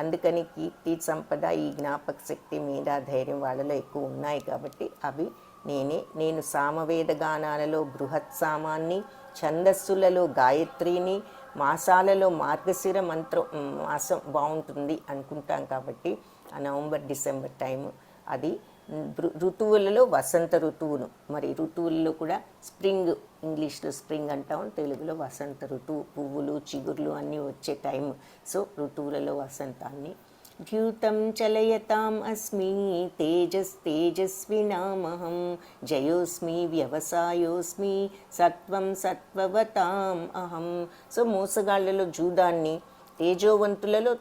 Speaker 1: అందుకని కీర్తి, సంపద, ఈ జ్ఞాపక శక్తి, మీద ధైర్యం వాళ్ళలో ఎక్కువ ఉన్నాయి కాబట్టి అవి నేనే. నేను సామవేద గానాలలో బృహత్ సామాన్ని, ఛందస్సులలో గాయత్రిని, మాసాలలో మార్గశిర మాసం బాగుంటుంది అనుకుంటాం కాబట్టి ఆ నవంబర్ డిసెంబర్ టైము అది. ఋతువులలో వసంత ఋతువును, మరి ఋతువుల్లో కూడా స్ప్రింగ్, ఇంగ్లీష్లో స్ప్రింగ్ అంటాం, తెలుగులో వసంత ఋతువు, పువ్వులు చిగుర్లు అన్నీ వచ్చే టైం. సో ఋతువులలో వసంతాన్ని. ద్యూతం చలయతాం అస్మి తేజస్వినామహం జయోస్మి వ్యవసాయోస్మి సత్వం సత్వవతాం అహం. సో మోసగాళ్లలో జూదాన్ని, తేజోవంతులలో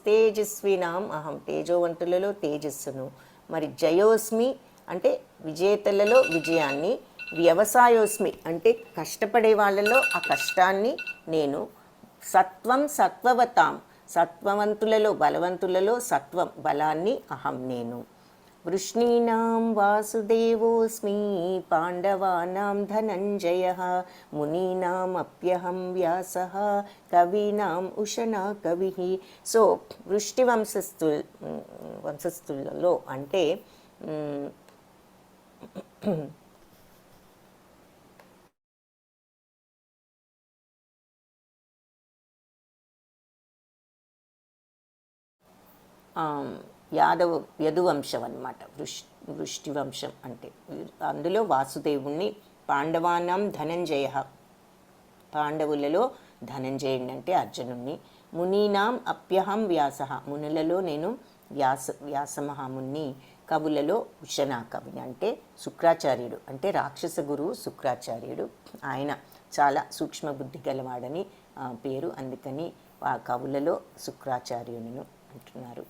Speaker 1: తేజస్వినాం అహం, తేజోవంతులలో తేజస్సును, మరి జయోస్మి అంటే విజేతలలో విజయాన్ని, వ్యవసాయోస్మి అంటే కష్టపడే వాళ్ళలో ఆ కష్టాన్ని నేను, సత్వం సత్వవతాం సత్వవంతులలో బలవంతులలో సత్వం బలాన్ని అహం నేను. వృష్ణీనాం వాసుదేవోస్మి పాండవానాం ధనంజయః మునీనాం అప్యహం వ్యాసః కవీనాం ఉషనా కవిః. సో వృష్టి వంశస్థులలో అంటే యదువంశం అన్నమాట. వృష్టివంశం అంటే అందులో వాసుదేవుణ్ణి, పాండవానాం ధనంజయ, పాండవులలో ధనంజయుడిని అంటే అర్జునుణ్ణి, మునీనాం అప్యహం వ్యాస, మునులలో నేను వ్యాసమహాముని, కవులలో ఉషనా కవిని అంటే శుక్రాచార్యుడు, అంటే రాక్షస గురువు శుక్రాచార్యుడు. ఆయన చాలా సూక్ష్మ బుద్ధి గలవాడని పేరు, అందుకని ఆ కవులలో శుక్రాచార్యులను అంటున్నారు.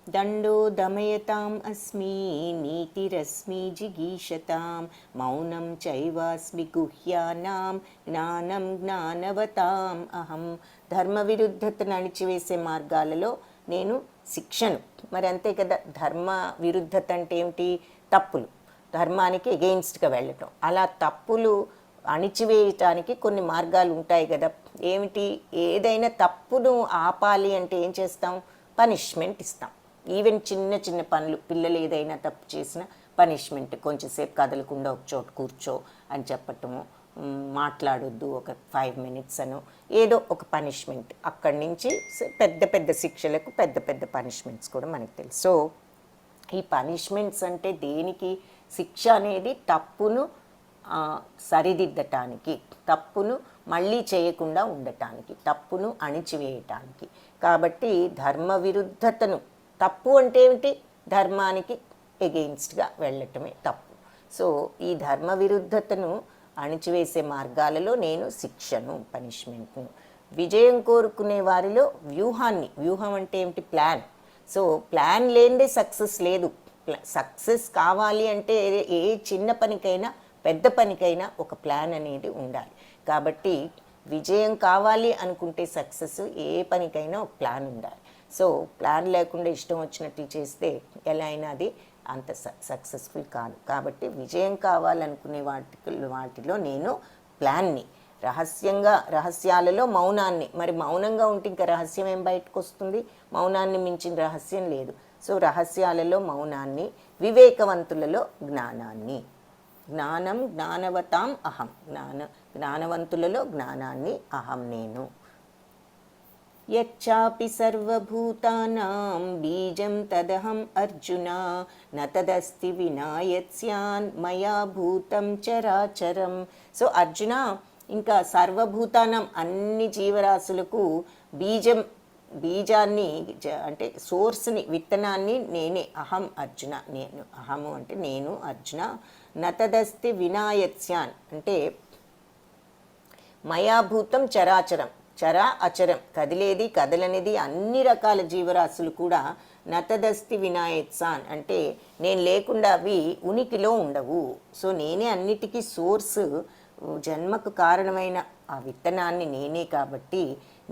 Speaker 1: దండో దమయతాం అస్మి నీతిరస్మి జిగీషతాం మౌనం చైవాస్మి గుహ్యానాం జ్ఞానం జ్ఞానవతాం అహం. ధర్మ విరుద్ధతను అణిచివేసే మార్గాలలో నేను శిక్షను. మరి అంతే కదా, ధర్మ విరుద్ధత అంటే ఏమిటి? తప్పులు, ధర్మానికి ఎగెయిన్స్ట్గా వెళ్ళటం. అలా తప్పులు అణిచివేయటానికి కొన్ని మార్గాలు ఉంటాయి కదా. ఏమిటి? ఏదైనా తప్పును ఆపాలి అంటే ఏం చేస్తాం? పనిష్మెంట్ ఇస్తాం. ఈవెన్ చిన్న చిన్న పనులు, పిల్లలు ఏదైనా తప్పు చేసిన పనిష్మెంట్, కొంచెంసేపు కదలకుండా ఒక చోట కూర్చో అని చెప్పటము, మాట్లాడొద్దు ఒక 5 minutes అను, ఏదో ఒక పనిష్మెంట్. అక్కడి నుంచి పెద్ద పెద్ద శిక్షలకు పెద్ద పెద్ద పనిష్మెంట్స్ కూడా మనకు తెలుసు. సో ఈ పనిష్మెంట్స్ అంటే దేనికి? శిక్ష అనేది తప్పును సరిదిద్దటానికి, తప్పును మళ్ళీ చేయకుండా ఉండటానికి, తప్పును అణిచివేయటానికి. కాబట్టి ధర్మ విరుద్ధతను, తప్పు అంటే ఏమిటి? ధర్మానికి ఎగెయిన్స్ట్గా వెళ్ళటమే తప్పు. సో ఈ ధర్మ విరుద్ధతను అణిచివేసే మార్గాలలో నేను శిక్షను, పనిష్మెంట్ను. విజయం కోరుకునే వారిలో వ్యూహం అంటే ఏమిటి? ప్లాన్. సో ప్లాన్ లేనిదే సక్సెస్ లేదు. సక్సెస్ కావాలి అంటే ఏ చిన్న పనికైనా పెద్ద పనికైనా ఒక ప్లాన్ అనేది ఉండాలి. కాబట్టి విజయం కావాలి అనుకుంటే సక్సెస్ ఏ పనికైనా ఒక ప్లాన్ ఉండాలి. సో ప్లాన్ లేకుండా ఇష్టం వచ్చినట్లు చేస్తే ఎలా అయినా అది అంత సక్సెస్ఫుల్ కాదు. కాబట్టి విజయం కావాలనుకునే వాటిలో నేను ప్లాన్ని, రహస్యాలలో మౌనాన్ని. మరి మౌనంగా ఉంటే ఇంకా రహస్యం ఏం బయటకు వస్తుంది? మౌనాన్ని మించిన రహస్యం లేదు. సో రహస్యాలలో మౌనాన్ని, వివేకవంతులలో జ్ఞానాన్ని. జ్ఞానవతాం అహం. జ్ఞానవంతులలో జ్ఞానాన్ని, అహం నేను. యచ్చాపి సర్వభూతానాం బీజం తదహం అర్జున న తదస్తి వినా యత్స్యాన్ మయా భూతం చరాచరం. సో అర్జున, ఇంకా సర్వభూతానం అన్ని జీవరాశులకు బీజాన్ని అంటే సోర్స్ని, విత్తనాన్ని నేనే. అహం అర్జున, నేను. అహము అంటే నేను అర్జున. నతదస్తి వినాయత్స్యాన్ అంటే మయాభూతం చరాచరం. అచరం, కదిలేది కదలనిది అన్ని రకాల జీవరాశులు కూడా నతదస్తి వినాయత్సాన్ అంటే నేను లేకుండా అవి ఉనికిలో ఉండవు. సో నేనే అన్నిటికీ సోర్స్. జన్మకు కారణమైన ఆ విత్తనాన్ని నేనే. కాబట్టి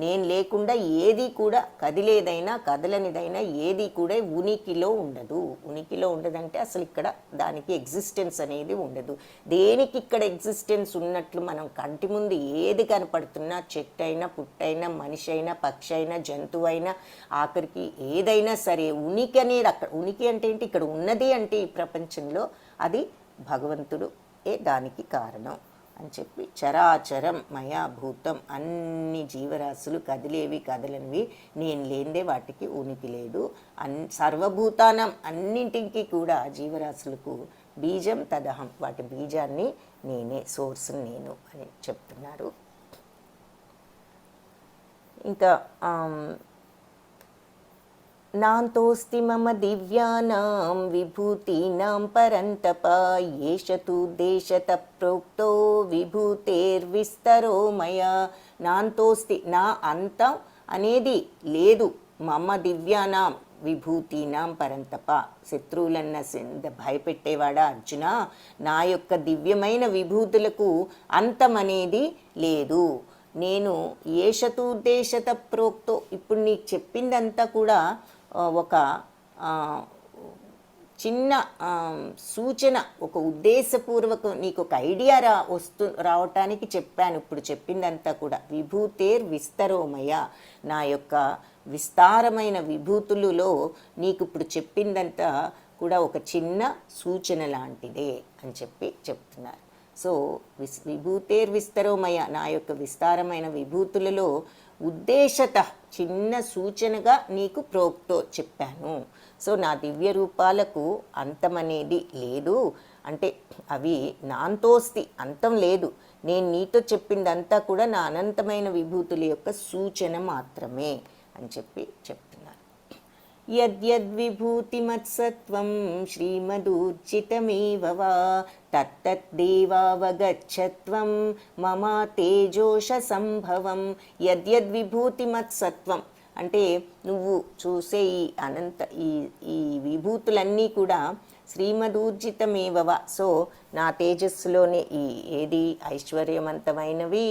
Speaker 1: నేను లేకుండా ఏది కూడా, కదిలేదైనా కదలనిదైనా ఏది కూడా ఉనికిలో ఉండదు. ఉనికిలో ఉండదంటే అసలు ఇక్కడ దానికి ఎగ్జిస్టెన్స్ అనేది ఉండదు. దేనికి ఇక్కడ ఎగ్జిస్టెన్స్ ఉన్నట్లు మనం కంటి ముందు ఏది కనపడుతున్నా, చెట్టు అయినా, పుట్టైనా, మనిషి అయినా, పక్షి అయినా, జంతువు అయినా, ఆఖరికి ఏదైనా సరే ఉనికి అనేది అక్కడ. ఉనికి అంటే ఏంటి? ఇక్కడ ఉన్నది అంటే ఈ ప్రపంచంలో అది భగవంతుడు దానికి కారణం అని చెప్పి చరాచరం మయా భూతం, అన్ని జీవరాశులు కదిలేవి కదలనివి నేను లేనిదే వాటికి ఉనికి లేదు. సర్వభూతానం అన్నింటికి కూడా జీవరాశులకు బీజం తదహం, వాటి బీజాన్ని నేనే, సోర్స్ నేను అని చెప్తున్నారు. ఇంకా నాంతోస్తి మమ దివ్యానాం విభూతీనాం పరంతప ఏష తు దేశత ప్రోక్తో విభూతేర్విస్తరో మయా. నాంతోస్తి, నా అంతం అనేది లేదు. మమ దివ్యానాం విభూతీనాం పరంతప, శత్రువులన్న భయపెట్టేవాడా అర్జున, నా యొక్క దివ్యమైన విభూతులకు అంతం అనేది లేదు. నేను ఏషతూర్దేశత ప్రోక్తో, ఇప్పుడు నీకు చెప్పిందంతా కూడా ఒక చిన్న సూచన, ఒక ఉద్దేశపూర్వకం, నీకు ఒక ఐడియా రావటానికి చెప్పాను. ఇప్పుడు చెప్పిందంతా కూడా విభూతేర్ విస్తరోమయ, నా యొక్క విస్తారమైన విభూతులలో నీకు ఇప్పుడు చెప్పిందంతా కూడా ఒక చిన్న సూచన లాంటిదే అని చెప్తున్నారు. సో విభూతేర్ విస్తరోమయ, నా యొక్క విస్తారమైన విభూతులలో ఉద్దేశత చిన్న సూచనగా నీకు ప్రోక్తో చెప్పాను. సో నా దివ్య రూపాలకు అంతమనేది లేదు. అంటే అవి నాంతోస్తి, అంతం లేదు. నేను నీతో చెప్పిందంతా కూడా నా అనంతమైన విభూతుల యొక్క సూచన మాత్రమే అని చెప్తున్నారు. యద్యద్విభూతిమత్సత్వం శ్రీమదూర్జితమేవ వా తత్తద్దేవావగచ్చత్వం మమ తేజోష సంభవం. యద్యద్విభూతిమత్సత్వం అంటే నువ్వు చూసే ఈ విభూతులన్నీ కూడా శ్రీమదూర్జితమేవవ. సో నా తేజస్సులోనే ఏది ఐశ్వర్యవంతమైనవి,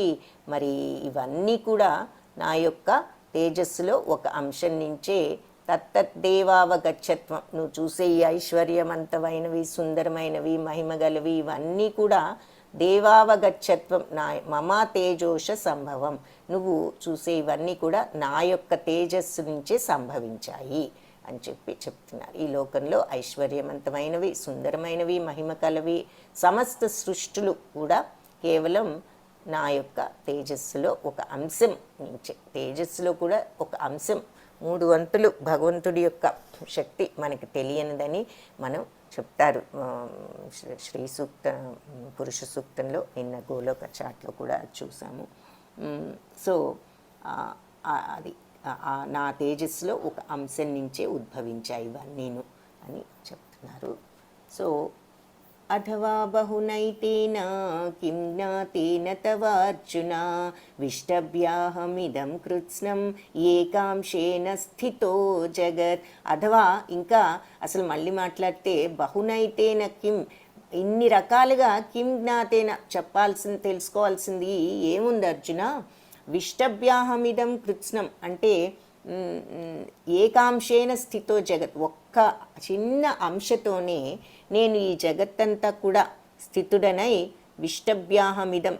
Speaker 1: మరి ఇవన్నీ కూడా నా యొక్క తేజస్సులో ఒక అంశం నుంచే. తత్తద్దేవావగచ్చత్వం, నువ్వు చూసే ఈ ఐశ్వర్యవంతమైనవి, సుందరమైనవి, మహిమగలవి ఇవన్నీ కూడా దేవావగచ్చత్వం, నా మమ తేజోష సంభవం, నువ్వు చూసే ఇవన్నీ కూడా నా యొక్క తేజస్సు నుంచే సంభవించాయి అని చెప్తున్నారు. ఈ లోకంలో ఐశ్వర్యవంతమైనవి, సుందరమైనవి, మహిమ కలవి సమస్త సృష్టులు కూడా కేవలం నా యొక్క తేజస్సులో ఒక అంశం నుంచే. తేజస్సులో కూడా ఒక అంశం, 3 వంతులు భగవంతుడి యొక్క శక్తి మనకి తెలియనిదని మనం చెప్తారు. శ్రీ సూక్త, పురుష సూక్తంలో, నిన్న గోలోక చాట్లో కూడా చూసాము. సో అది నా తేజస్సులో ఒక అంశం నుంచే ఉద్భవించాయి ఇవన్నీను అని చెప్తున్నారు. సో అథవా బహునైతేన కిం జ్ఞాతేన తవార్జున విష్టభ్యాహమిదం కృత్స్నం ఏకాంశేన స్థితో జగత్. అథవా ఇంకా అసలు మళ్ళీ మాట్లాడితే బహునైతేన కిం, ఇన్ని రకాలుగా కిం జ్ఞాతేన చెప్పాల్సింది, తెలుసుకోవాల్సింది ఏముంది అర్జున. విష్టభ్యాహమిదం కృత్స్నం అంటే ఏకాంశేన స్థితో జగత్, ఒక్క చిన్న అంశతోనే నేను ఈ జగత్తంతా కూడా స్థితుడనై విష్టభ్యాహమిదం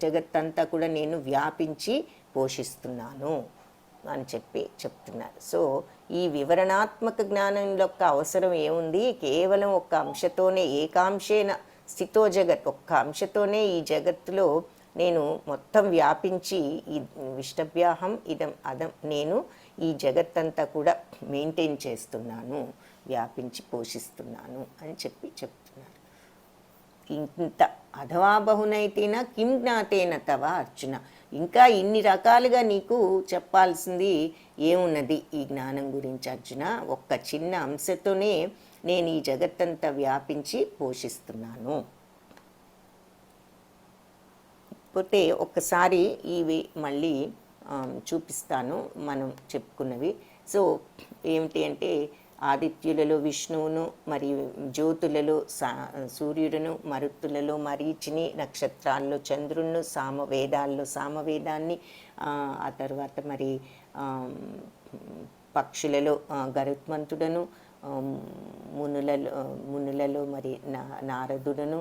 Speaker 1: జగత్తంతా కూడా నేను వ్యాపించి పోషిస్తున్నాను అని చెప్తున్నారు. సో ఈ వివరణాత్మక జ్ఞానం యొక్క అవసరం ఏముంది, కేవలం ఒక్క అంశతోనే ఏకాంశేన స్థితో జగత్, ఒక్క అంశతోనే ఈ జగత్తులో నేను మొత్తం వ్యాపించి ఈ విష్టభ్యాహం ఇదం అదం నేను ఈ జగత్తంతా కూడా మెయింటైన్ చేస్తున్నాను, వ్యాపించి పోషిస్తున్నాను అని చెప్తున్నారు. ఇంత అథవా బహునైతేన కిం జ్ఞాతేన తవ అర్జున, ఇంకా ఇన్ని రకాలుగా నీకు చెప్పాల్సింది ఏమున్నది ఈ జ్ఞానం గురించి అర్జున. ఒక్క చిన్న అంశతోనే నేను ఈ జగత్తంతా వ్యాపించి పోషిస్తున్నాను. పోతే ఒక్కసారి ఇవి మళ్ళీ చూపిస్తాను మనం చెప్పుకున్నవి. సో ఏమిటి అంటే ఆదిత్యులలో విష్ణువును, మరియు జ్యోతులలో సూర్యుడును, మరుత్తులలో మరీచిని, నక్షత్రాల్లో చంద్రుణ్ణి, సామవేదాల్లో సామవేదాన్ని, ఆ తర్వాత మరి పక్షులలో గరుత్మంతుడను, మునులలో మరి నారదుడను,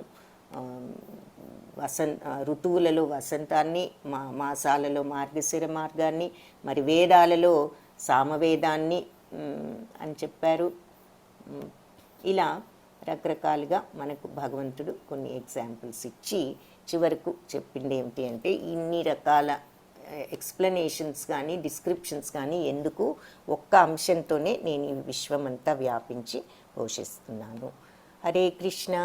Speaker 1: ఋతువులలో వసంతాన్ని, మాసాలలో మార్గశిర మార్గాన్ని, మరి వేదాలలో సామవేదాన్ని అని చెప్పారు. ఇలా రకరకాలుగా మనకు భగవంతుడు కొన్ని ఎగ్జాంపుల్స్ ఇచ్చి చివరకు చెప్పింది ఏమిటి అంటే ఇన్ని రకాల ఎక్స్ప్లెనేషన్స్ కానీ డిస్క్రిప్షన్స్ కానీ ఎందుకు, ఒక్క అంశంతోనే నేను ఈ విశ్వమంతా వ్యాపించి పోషిస్తున్నాను. హరే కృష్ణ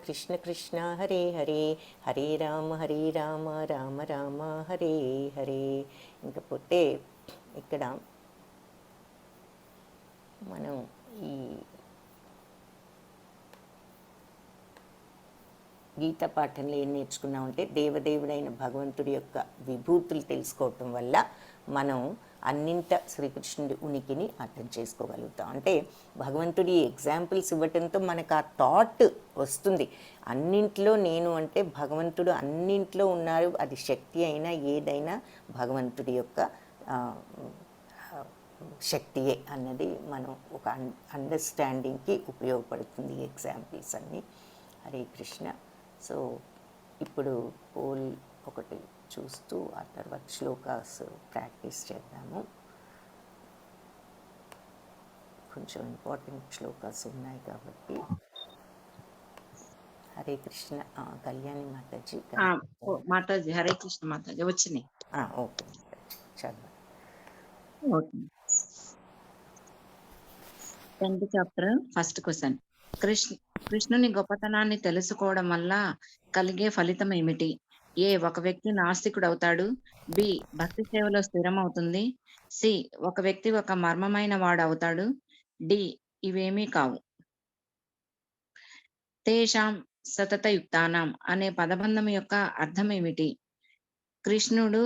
Speaker 1: కృష్ణ కృష్ణ హరే హరే, హరే రామ రామ రామ హరే హరే. ఇంకపోతే ఇక్కడ మనం ఈ గీత పాఠంలో ఏం నేర్చుకున్నామంటే దేవదేవుడైన భగవంతుడి యొక్క విభూతులు తెలుసుకోవటం వల్ల మనం అన్నింట శ్రీకృష్ణుడి ఉనికిని అర్థం చేసుకోగలుగుతాం. అంటే భగవంతుడి ఎగ్జాంపుల్స్ ఇవ్వటంతో మనకు ఆ థాట్ వస్తుంది, అన్నింట్లో నేను అంటే భగవంతుడు అన్నింట్లో ఉన్నారు, అది శక్తి అయినా ఏదైనా భగవంతుడి యొక్క శక్తియే అన్నది మనం ఒక అండర్స్టాండింగ్కి ఉపయోగపడుతుంది ఈ ఎగ్జాంపుల్స్ అన్నీ. హరే కృష్ణ. సో ఇప్పుడు పోల్ ఒకటి చూస్తూ ఆ తర్వాత శ్లోకాస్ ప్రాక్టీస్ చేద్దాము. కొంచెం ఇంపార్టెంట్ శ్లోకాస్ ఉన్నాయి కాబట్టి. హరే కృష్ణ. కళ్యాణి మాతాజీ.
Speaker 2: మాతాజీ హరే కృష్ణ మాతాజీ వచ్చినాయి.
Speaker 1: ఓకే చదువు.
Speaker 2: Okay. 10th chapter first question. కృష్ణుని గొప్పతనాన్ని తెలుసుకోవడం వల్ల కలిగే ఫలితం ఏమిటి? ఏ, ఒక వ్యక్తి నాస్తికుడు అవుతాడు. బి, భక్తి సేవలో స్థిరమవుతుంది. సి, ఒక వ్యక్తి ఒక మర్మమైన వాడు అవుతాడు. డి, ఇవేమీ కావు. తేషాం సతతయుక్తానాం అనే పదబంధం యొక్క అర్థం ఏమిటి? కృష్ణుడు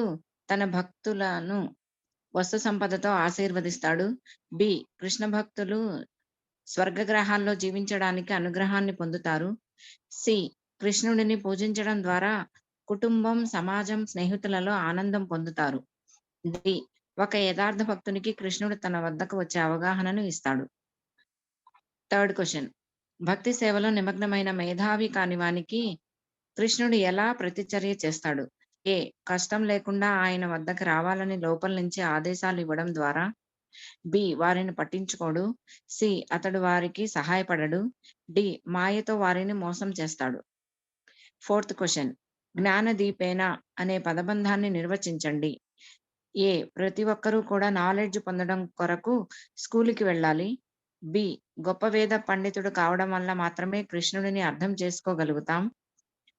Speaker 2: తన భక్తులను వస్తు సంపదతో ఆశీర్వదిస్తాడు. బి, కృష్ణ భక్తులు స్వర్గగ్రహాల్లో జీవించడానికి అనుగ్రహాన్ని పొందుతారు. సి, కృష్ణుడిని పూజించడం ద్వారా కుటుంబం, సమాజం, స్నేహితులలో ఆనందం పొందుతారు. డి, ఒక యథార్థ భక్తునికి కృష్ణుడు తన వద్దకు వచ్చే అవగాహనను ఇస్తాడు. Third question. భక్తి సేవలో నిమగ్నమైన మేధావి కాని వానికి కృష్ణుడు ఎలా ప్రతిచర్య చేస్తాడు? ఏ, కష్టం లేకుండా ఆయన వద్దకు రావాలని లోపల నుంచి ఆదేశాలు ఇవ్వడం ద్వారా. బి, వారిని పట్టించుకోడు. సి, అతడు వారికి సహాయపడడు. డి, మాయతో వారిని మోసం చేస్తాడు. Fourth question. జ్ఞానదీపేన అనే పదబంధాన్ని నిర్వచించండి. ఏ, ప్రతి ఒక్కరూ కూడా నాలెడ్జ్ పొందడం కొరకు స్కూలుకి వెళ్ళాలి. బి, గొప్ప వేద పండితుడు కావడం వల్ల మాత్రమే కృష్ణుడిని అర్థం చేసుకోగలుగుతాం.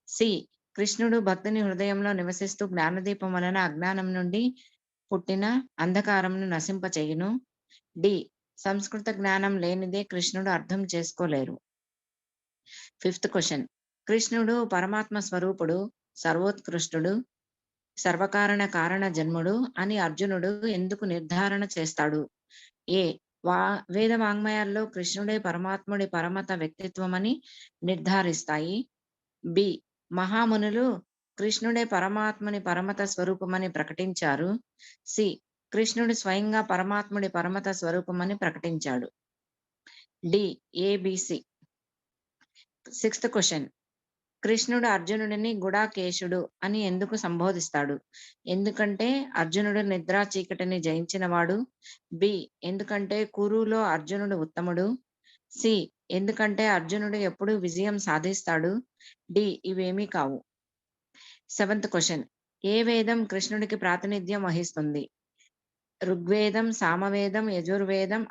Speaker 2: సి, కృష్ణుడు భక్తుని హృదయంలో నివసిస్తూ జ్ఞానదీపం వలన అజ్ఞానం నుండి పుట్టిన అంధకారంను నశింపచేయును. డి, సంస్కృత జ్ఞానం లేనిదే కృష్ణుడు అర్థం చేసుకోలేరు. Fifth question. కృష్ణుడు పరమాత్మ స్వరూపుడు, సర్వోత్కృష్టుడు, సర్వకారణ కారణ జన్ముడు అని అర్జునుడు ఎందుకు నిర్ధారణ చేస్తాడు? ఏ వేద వాంగ్మయాల్లో కృష్ణుడే పరమాత్ముడి పరమత వ్యక్తిత్వమని నిర్ధారిస్తాయి. బి మహామునులు కృష్ణుడే పరమాత్ముని పరమత స్వరూపమని ప్రకటించారు. సి కృష్ణుడు స్వయంగా పరమాత్ముడి పరమత స్వరూపమని ప్రకటించాడు. D ABC. Sixth question. కృష్ణుడు అర్జునుడిని గుడాకేశుడు అని ఎందుకు సంబోధిస్తాడు? ఎందుకంటే అర్జునుడు నిద్రా చీకటిని జయించినవాడు. బి ఎందుకంటే కురులో అర్జునుడు ఉత్తముడు. సి ఎందుకంటే అర్జునుడు ఎప్పుడూ విజయం సాధిస్తాడు. డి ఇవేమీ కావు. Seventh question. ఏ వేదం కృష్ణుడికి ప్రాతినిధ్యం వహిస్తుంది? ఋగ్వేదం, సామవేదం, యజుర్వేదం,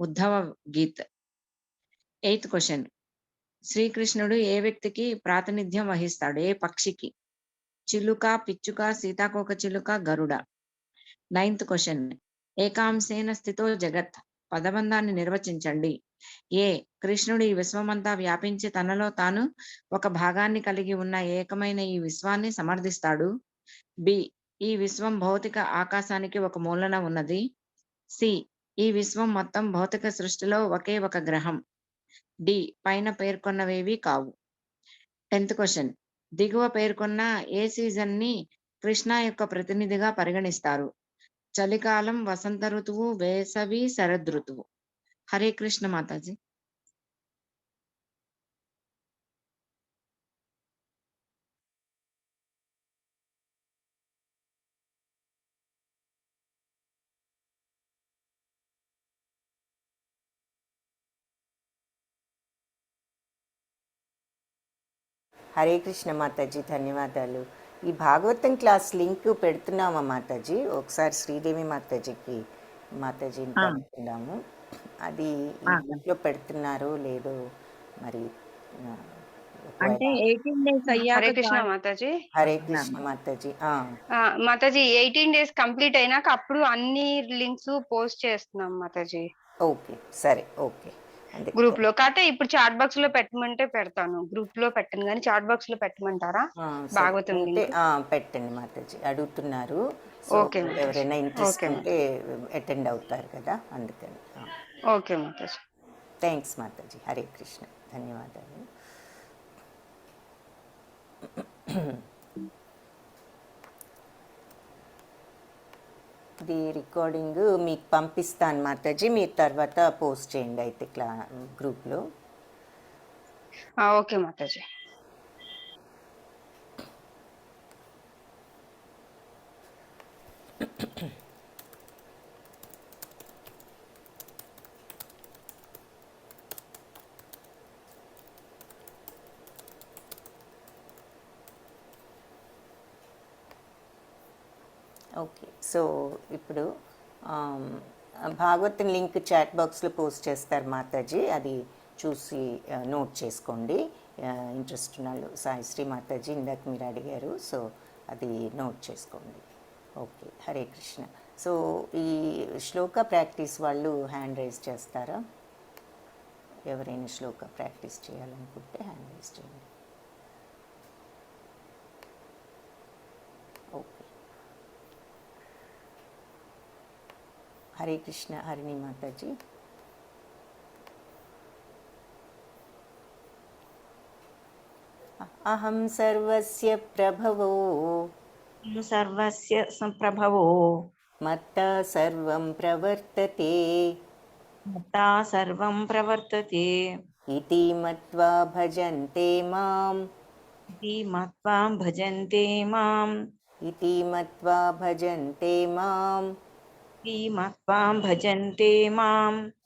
Speaker 2: ఉద్ధవ గీత్. Eighth question. శ్రీకృష్ణుడు ఏ వ్యక్తికి ప్రాతినిధ్యం వహిస్తాడు? ఏ పక్షికి? చిలుక, పిచ్చుక, సీతాకోక చిలుక, గరుడ. Ninth question. ఏకాంశేన స్థితో జగత్ పదబంధాన్ని నిర్వచించండి. ఏ కృష్ణుడు ఈ విశ్వమంతా వ్యాపించి తనలో తాను ఒక భాగాన్ని కలిగి ఉన్న ఏకమైన ఈ విశ్వాన్ని సమర్థిస్తాడు. బి ఈ విశ్వం భౌతిక ఆకాశానికి ఒక మూలన ఉన్నది. సి ఈ విశ్వం మొత్తం భౌతిక సృష్టిలో ఒకే ఒక గ్రహం. డి పైన పేర్కొన్నవేవి కావు. 10th question. దిగువ పేర్కొన్న ఏ సీజన్ ని కృష్ణ యొక్క ప్రతినిధిగా పరిగణిస్తారు? చలికాలం, వసంత ఋతువు, వేసవి, శరదృతువు. హరే కృష్ణ మాతాజీ.
Speaker 1: హరే కృష్ణ మాతాజీ, ధన్యవాదాలు. ఈ భాగవతం క్లాస్ లింక్ పెడుతున్నామా మాతాజీ? ఒకసారి శ్రీదేవి మాతాజీని కనుక్కుందాము. అది ఈ గ్రూప్లో పెడుతున్నారో లేదో మరి.
Speaker 2: అంటే 18 days
Speaker 3: హరే
Speaker 2: అయ్యాక
Speaker 3: కృష్ణ మాతాజీ.
Speaker 1: హరే కృష్ణ మాతాజీ.
Speaker 3: మాతాజీ 18 days కంప్లీట్ అయినాక అప్పుడు అన్ని లింక్స్ పోస్ట్ చేస్తున్నాం మాతాజీ.
Speaker 1: ఓకే, సరే, ఓకే.
Speaker 3: గ్రూప్ లో కాకపోతే ఇప్పుడు చాట్ బాక్స్ లో పెట్టమంటే పెడతాను. గ్రూప్ లో పెట్టను కానీ చాట్ బాక్స్ లో పెట్టమంటారా? భాగవతం
Speaker 1: పెట్టండి మాతాజీ, అడుగుతున్నారు.
Speaker 3: ఓకే,
Speaker 1: ఎవరైనా ఇంట్రెస్ట్ ఉంటే అటెండ్ అవుతారు కదా, అందుకని.
Speaker 3: ఓకే మాతాజీ.
Speaker 1: థ్యాంక్స్ మాతాజీ. హరే కృష్ణ, ధన్యవాదాలు. ఇది రికార్డింగ్ మీకు పంపిస్తాను మాతాజీ, మీరు తర్వాత పోస్ట్ చేయండి అయితే గ్రూప్లో.
Speaker 3: ఓకే మాతాజీ.
Speaker 1: ఓకే, సో ఇప్పుడు భాగవతం లింక్ చాట్ బాక్స్లో పోస్ట్ చేస్తారు మాతాజీ, అది చూసి నోట్ చేసుకోండి. ఇంట్రెస్ట్ ఉన్న సాయిశ్రీ మాతాజీ ఇందాక మీరు అడిగారు, సో అది నోట్ చేసుకోండి. ఓకే, హరే కృష్ణ. సో ఈ శ్లోక ప్రాక్టీస్ వాళ్ళు హ్యాండ్ రైజ్ చేస్తారా? ఎవరైనా శ్లోక ప్రాక్టీస్ చేయాలనుకుంటే హ్యాండ్ రైజ్ చేయండి. ఓకే, హరే కృష్ణ. హరిణి మాతాజీ. అహం సర్వస్య ప్రభవో మత్తా సర్వం ప్రవర్తతే ఇతి మత్వా భజంతే మాం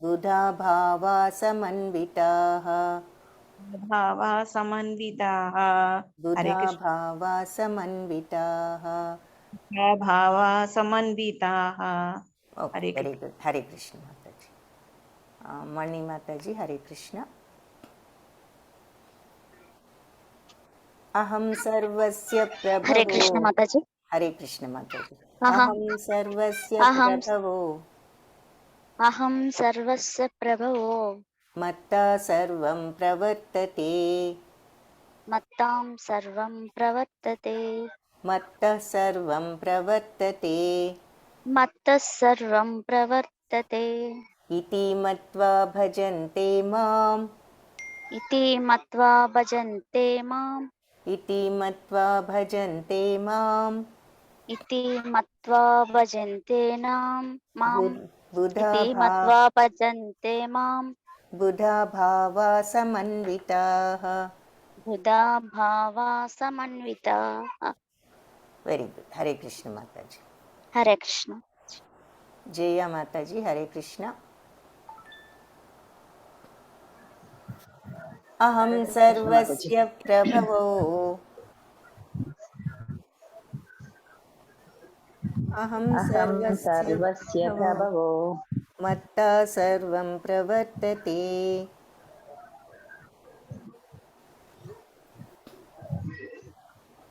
Speaker 1: బుధా భావా సమన్వితాః. Very good. హరే కృష్ణ మాతాజీ. మణి మాతాజీ, హరే కృష్ణ. అహం సర్వస్య ప్రభవో.
Speaker 4: హరే కృష్ణ మాతాజీ.
Speaker 1: హరే కృష్ణ మాతాజీ.
Speaker 4: అహం
Speaker 1: సర్వస్య
Speaker 4: అహం
Speaker 1: ప్రభవో
Speaker 4: అహం సర్వస్య ప్రభవో
Speaker 1: మత్తా సర్వం ప్రవర్తతే
Speaker 4: मत्तां सर्वं प्रवर्तते
Speaker 1: మత్తః సర్వం ప్రవర్తతే
Speaker 4: मत्तः सर्वं प्रवर्तते
Speaker 1: इति मत्वा भजन्ते माम्
Speaker 4: इति मत्वा भजन्ते माम्
Speaker 1: इति मत्वा भजन्ते माम्
Speaker 4: इति मत्वा भजन्ते माम्
Speaker 1: बुधा
Speaker 4: इति मत्वा भजन्ते माम्
Speaker 1: बुधा भावा समन्विताः
Speaker 4: बुधा भावा समन्विताः।
Speaker 1: वेरी गुड हरे कृष्ण माताजी
Speaker 4: हरे कृष्ण।
Speaker 1: जया माताजी हरे कृष्ण अहं सर्वस्य प्रभवो अहं सर्वस्य प्रभवो मत्ता सर्वं प्रवर्तते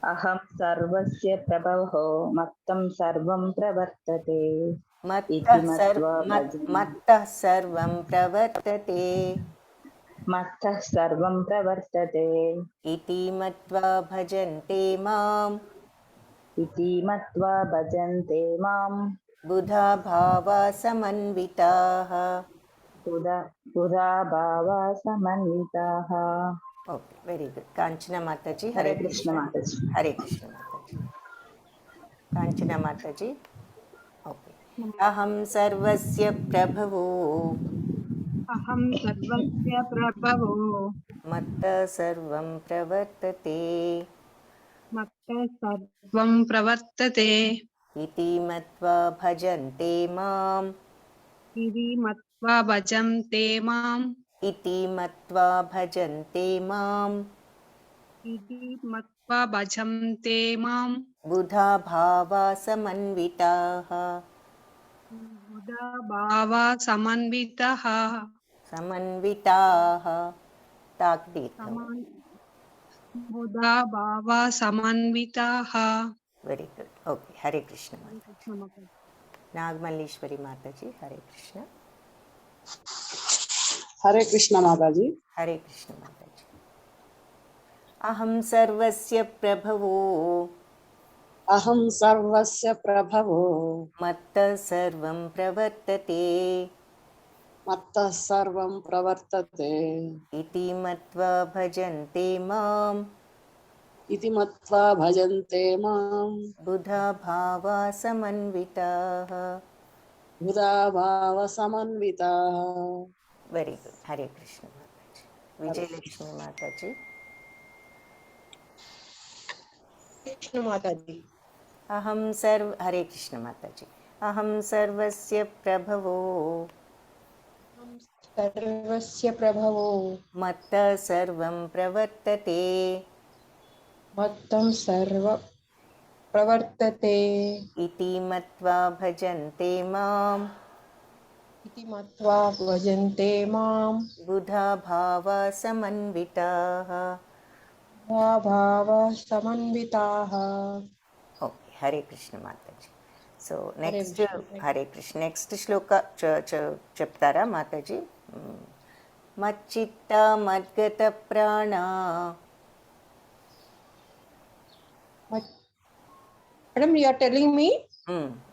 Speaker 5: अहं सर्वस्य प्रभवः मत्तं सर्वं प्रवर्तते
Speaker 1: मत्तः
Speaker 5: मत्तः
Speaker 1: सर्वं प्रवर्तते
Speaker 5: मत्तः सर्वं प्रवर्तते
Speaker 1: इति मत्वा भजन्ते माम्
Speaker 5: इति मत्वा भजन्ते मां
Speaker 1: बुधा भावा समन्विताः
Speaker 5: बुधा भावा समन्विताः।
Speaker 1: ओके वेरी गुड कांचना माताजी
Speaker 5: हरे कृष्ण माताजी।
Speaker 1: हरे कृष्ण माताजी कांचना माताजी ओके अहं सर्वस्य प्रभवो
Speaker 6: अहं सर्वस्य प्रभवो
Speaker 1: मत्तः सर्वं प्रवर्तते
Speaker 6: मत्तः सर्वं प्रवर्तते
Speaker 1: इति मत्वा भजन्ते माम्
Speaker 6: इति मत्वा भजन्ते माम्
Speaker 1: इति मत्वा भजन्ते माम्
Speaker 6: इति मत्वा भजन्ते माम्
Speaker 1: बुधा भावा समन्विताः
Speaker 6: बुधा भावा समन्वितः
Speaker 1: समन्विताः ताक्तीर्थं
Speaker 6: बुधा भावा समन्विताः।
Speaker 1: वेरी गुड ओके हरे कृष्ण माताजी नागमल्लेश्वरी माताजी हरे कृष्ण
Speaker 7: माताजी।
Speaker 1: हरे कृष्ण माताजी अहं सर्वस्य प्रभवो
Speaker 7: अहं सर्वस्य प्रभवो
Speaker 1: मत्तः सर्वं प्रवर्तते
Speaker 7: मत्तः सर्वं प्रवर्तते
Speaker 1: इति मत्वा भजन्ते माम्
Speaker 7: इति मत्वा भजन्ते मां
Speaker 1: बुधा भावा समन्विताः
Speaker 7: बुधा भाव समन्विताः।
Speaker 1: वेरी गुड हरे कृष्ण माताजी विजयलक्ष्मी माताजी
Speaker 8: कृष्ण माताजी।
Speaker 1: अहं हरे कृष्ण माताजी अहं सर्वस्य प्रभवो
Speaker 8: सर्वस्य प्रभवो
Speaker 1: मत्तः सर्वं प्रवर्तते
Speaker 8: मत्तं सर्व प्रवर्तते
Speaker 1: इति मत्वा भजन्ते माम्
Speaker 8: इति मत्वा भजन्ते मां
Speaker 1: बुधा भावा समन्विताः
Speaker 8: भाव समन्विताः।
Speaker 1: ओके हरे कृष्ण माताजी సో
Speaker 8: हरे
Speaker 1: నెక్స్ట్
Speaker 8: कृष्ण।
Speaker 1: హరే కృష్ణ నెక్స్ట్ శ్లోక చెప్తారా మాతాజీ మచ్చిత్త మద్గత ప్రాణ
Speaker 8: Madam, you are telling me?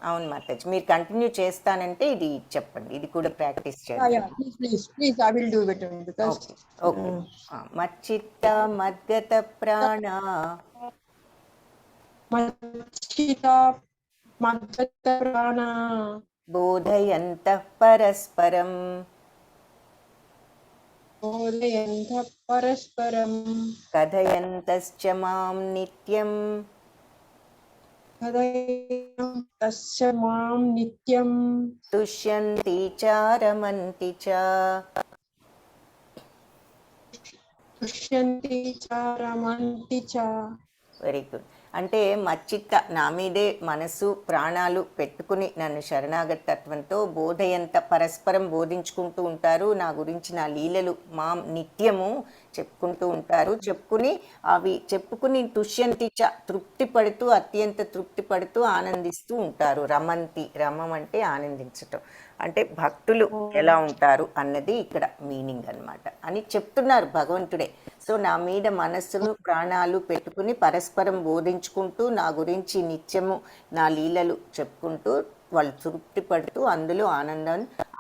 Speaker 1: అవును మాతాజీ మీరు కంటిన్యూ చేస్తానంటే ఇది చెప్పండి ఇది కూడా ప్రాక్టీస్ చేయండి
Speaker 8: Yeah, please, I will do it because
Speaker 1: okay మచ్చిత్త మద్గత ప్రాణ
Speaker 8: मच्चिता मद्गतप्राणा
Speaker 1: బోధయంతః పరస్పరం
Speaker 8: बोधयन्तः परस्परं
Speaker 1: కథయంతశ్చ మాం నిత్యం
Speaker 8: तस्य मां नित्यं
Speaker 1: తుష్యంతి చ రమంతి చ
Speaker 8: तुष्यन्ति च रमन्ति च।
Speaker 1: వెరీ గుడ్ అంటే మచ్చిత్త నా మీదే మనసు ప్రాణాలు పెట్టుకుని నన్ను శరణాగత తత్వంతో బోధయంత పరస్పరం బోధించుకుంటూ ఉంటారు నా గురించి నా లీలలు మా నిత్యము చెప్పుకుంటూ ఉంటారు. అవి చెప్పుకుని తుష్యంతి చ తృప్తి పడుతూ, అత్యంత తృప్తి పడుతూ ఆనందిస్తూ ఉంటారు. రమం అంటే ఆనందించటం, అంటే భక్తులు ఎలా ఉంటారు అన్నది ఇక్కడ మీనింగ్ అన్నమాట అని చెప్తున్నారు భగవంతుడే. సో నా మీద మనస్సును ప్రాణాలు పెట్టుకుని పరస్పరం బోధించుకుంటూ నా గురించి నిత్యము నా లీలలు చెప్పుకుంటూ వాళ్ళు తృప్తి పడుతూ అందులో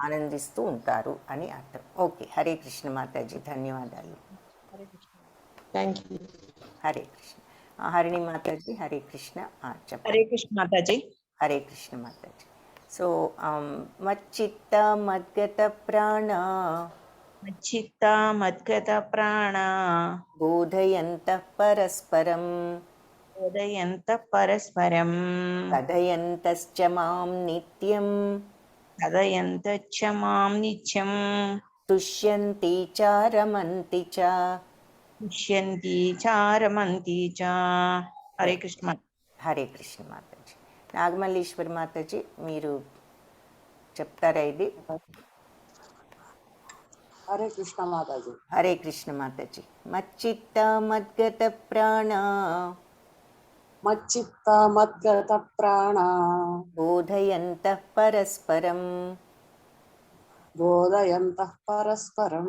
Speaker 1: ఆనందిస్తూ ఉంటారు అని అర్థం. ఓకే, హరే కృష్ణ మాతాజీ, ధన్యవాదాలు.
Speaker 8: Thank you.
Speaker 1: హరే కృష్ణ. హరిణి మాతాజీ, హరే కృష్ణ. చెప్పండి.
Speaker 9: హరే కృష్ణ మాతాజీ.
Speaker 1: హరే కృష్ణ మాతాజీ. సో మచ్చిత్త మద్గత ప్రాణ
Speaker 9: మచ్చిత్త మద్గత ప్రాణ
Speaker 1: బోధయంత పరస్పరం
Speaker 9: ఉదయంత పరస్పరం
Speaker 1: కథయంతశ్చ మాం నిత్యం
Speaker 9: కథయంత చ మాం నిత్యం
Speaker 1: తుష్యంతి చ రమంతి చ.
Speaker 9: పుష్యంతి చారమంతి చ. హరే కృష్ణ.
Speaker 1: హరే కృష్ణ మాతాజీ. నాగమల్లీశ్వరి మాతాజీ మీరు చెప్తారా ఇది?
Speaker 7: హరే కృష్ణ మాతాజీ.
Speaker 1: హరే కృష్ణ మాతాజీ. మచ్చిత్త మద్గత ప్రాణ
Speaker 7: మచ్చిత్త మద్గత ప్రాణ
Speaker 1: బోధయంత పరస్పరం
Speaker 7: బోధయంతః పరస్పరం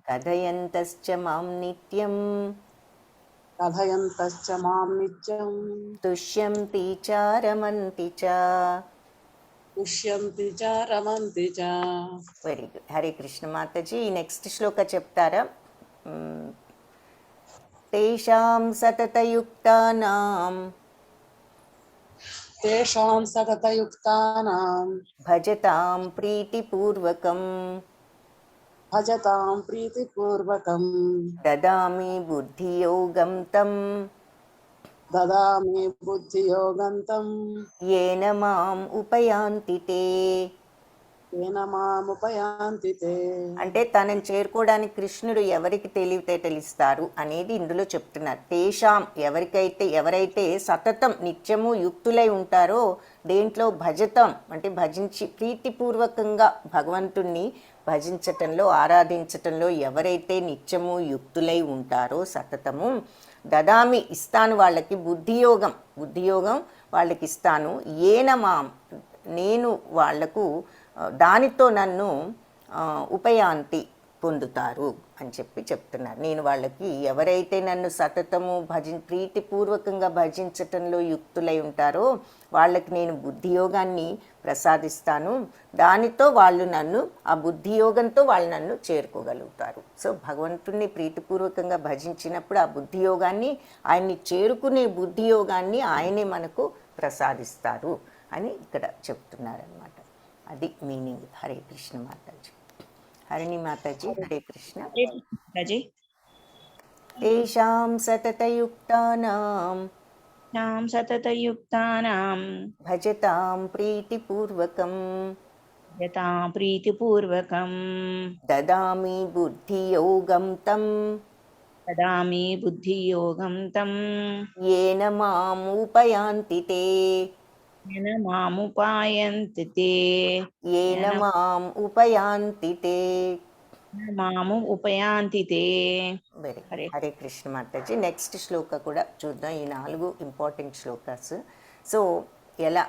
Speaker 1: కథయంతశ్చ మాం నిత్యం
Speaker 7: కథయంతశ్చ మాం నిత్యం
Speaker 1: తుష్యంతి చ రమంతి చ.
Speaker 7: పుష్యంతి చ రమంతి చ.
Speaker 1: Very good. హరే కృష్ణ మాతాజీ. ఈ నెక్స్ట్ శ్లోక చెప్తారా? తేషాం సతతయుక్తానాం
Speaker 7: తేషాం సతతయుక్తానాం
Speaker 1: భజతాం ప్రీతిపూర్వకం
Speaker 7: భజతాం ప్రీతిపూర్వకం
Speaker 1: దదామి బుద్ధియోగం తం
Speaker 7: దదామి బుద్ధియోగంతం
Speaker 1: येन మాం ఉపయాంతి తే.
Speaker 7: తేన మాముపయాంతి తే.
Speaker 1: అంటే తనని చేరుకోవడానికి కృష్ణుడు ఎవరికి తెలివితేటలు ఇస్తారు అనేది ఇందులో చెప్తున్నారు. తేషాం ఎవరైతే సతతం నిత్యము యుక్తులై ఉంటారో దేంట్లో భజతం అంటే భజించి ప్రీతిపూర్వకంగా భగవంతుణ్ణి భజించటంలో ఆరాధించటంలో ఎవరైతే నిత్యము యుక్తులై ఉంటారో సతతము దదామి ఇస్తాను వాళ్ళకి బుద్ధియోగం వాళ్ళకి ఇస్తాను. ఏన మాం నేను వాళ్లకు దానితో నన్ను ఉపయాంతి పొందుతారు అని చెప్తున్నారు. నేను వాళ్ళకి ఎవరైతే నన్ను సతతము ప్రీతిపూర్వకంగా భజించటంలో యుక్తులై ఉంటారో వాళ్ళకి నేను బుద్ధియోగాన్ని ప్రసాదిస్తాను. దానితో వాళ్ళు నన్ను ఆ బుద్ధియోగంతో వాళ్ళు నన్ను చేరుకోగలుగుతారు. సో భగవంతుణ్ణి ప్రీతిపూర్వకంగా భజించినప్పుడు ఆ బుద్ధియోగాన్ని ఆయన్ని చేరుకునే బుద్ధియోగాన్ని ఆయనే మనకు ప్రసాదిస్తారు అని ఇక్కడ చెప్తున్నారనమాట. అది మీనింగ్. హరే కృష్ణ మాతాజీ. హరిణి మాతాజీ, హరే కృష్ణ.
Speaker 9: హరే కృష్ణ మాతాజీ.
Speaker 1: తేషాం సతతయుక్తానాం
Speaker 9: సతతయుక్తానాం
Speaker 1: భజతాం ప్రీతిపూర్వకం
Speaker 9: యతాం ప్రీతిపూర్వకం
Speaker 1: దదామి బుద్ధియోగం తం
Speaker 9: దదామి బుద్ధియోగం తం
Speaker 1: येन మాం ఉపయాంతి తే.
Speaker 9: येन మాముపాయంతి తే.
Speaker 1: येन మాం ఉపయాంతి తే.
Speaker 9: మాము ఉపయాంతి తే.
Speaker 1: వెరీ
Speaker 9: హరే.
Speaker 1: హరే కృష్ణ మాతాజీ. నెక్స్ట్ శ్లోక కూడా చూద్దాం. ఈ 4 ఇంపార్టెంట్ శ్లోకాస్. సో ఎలా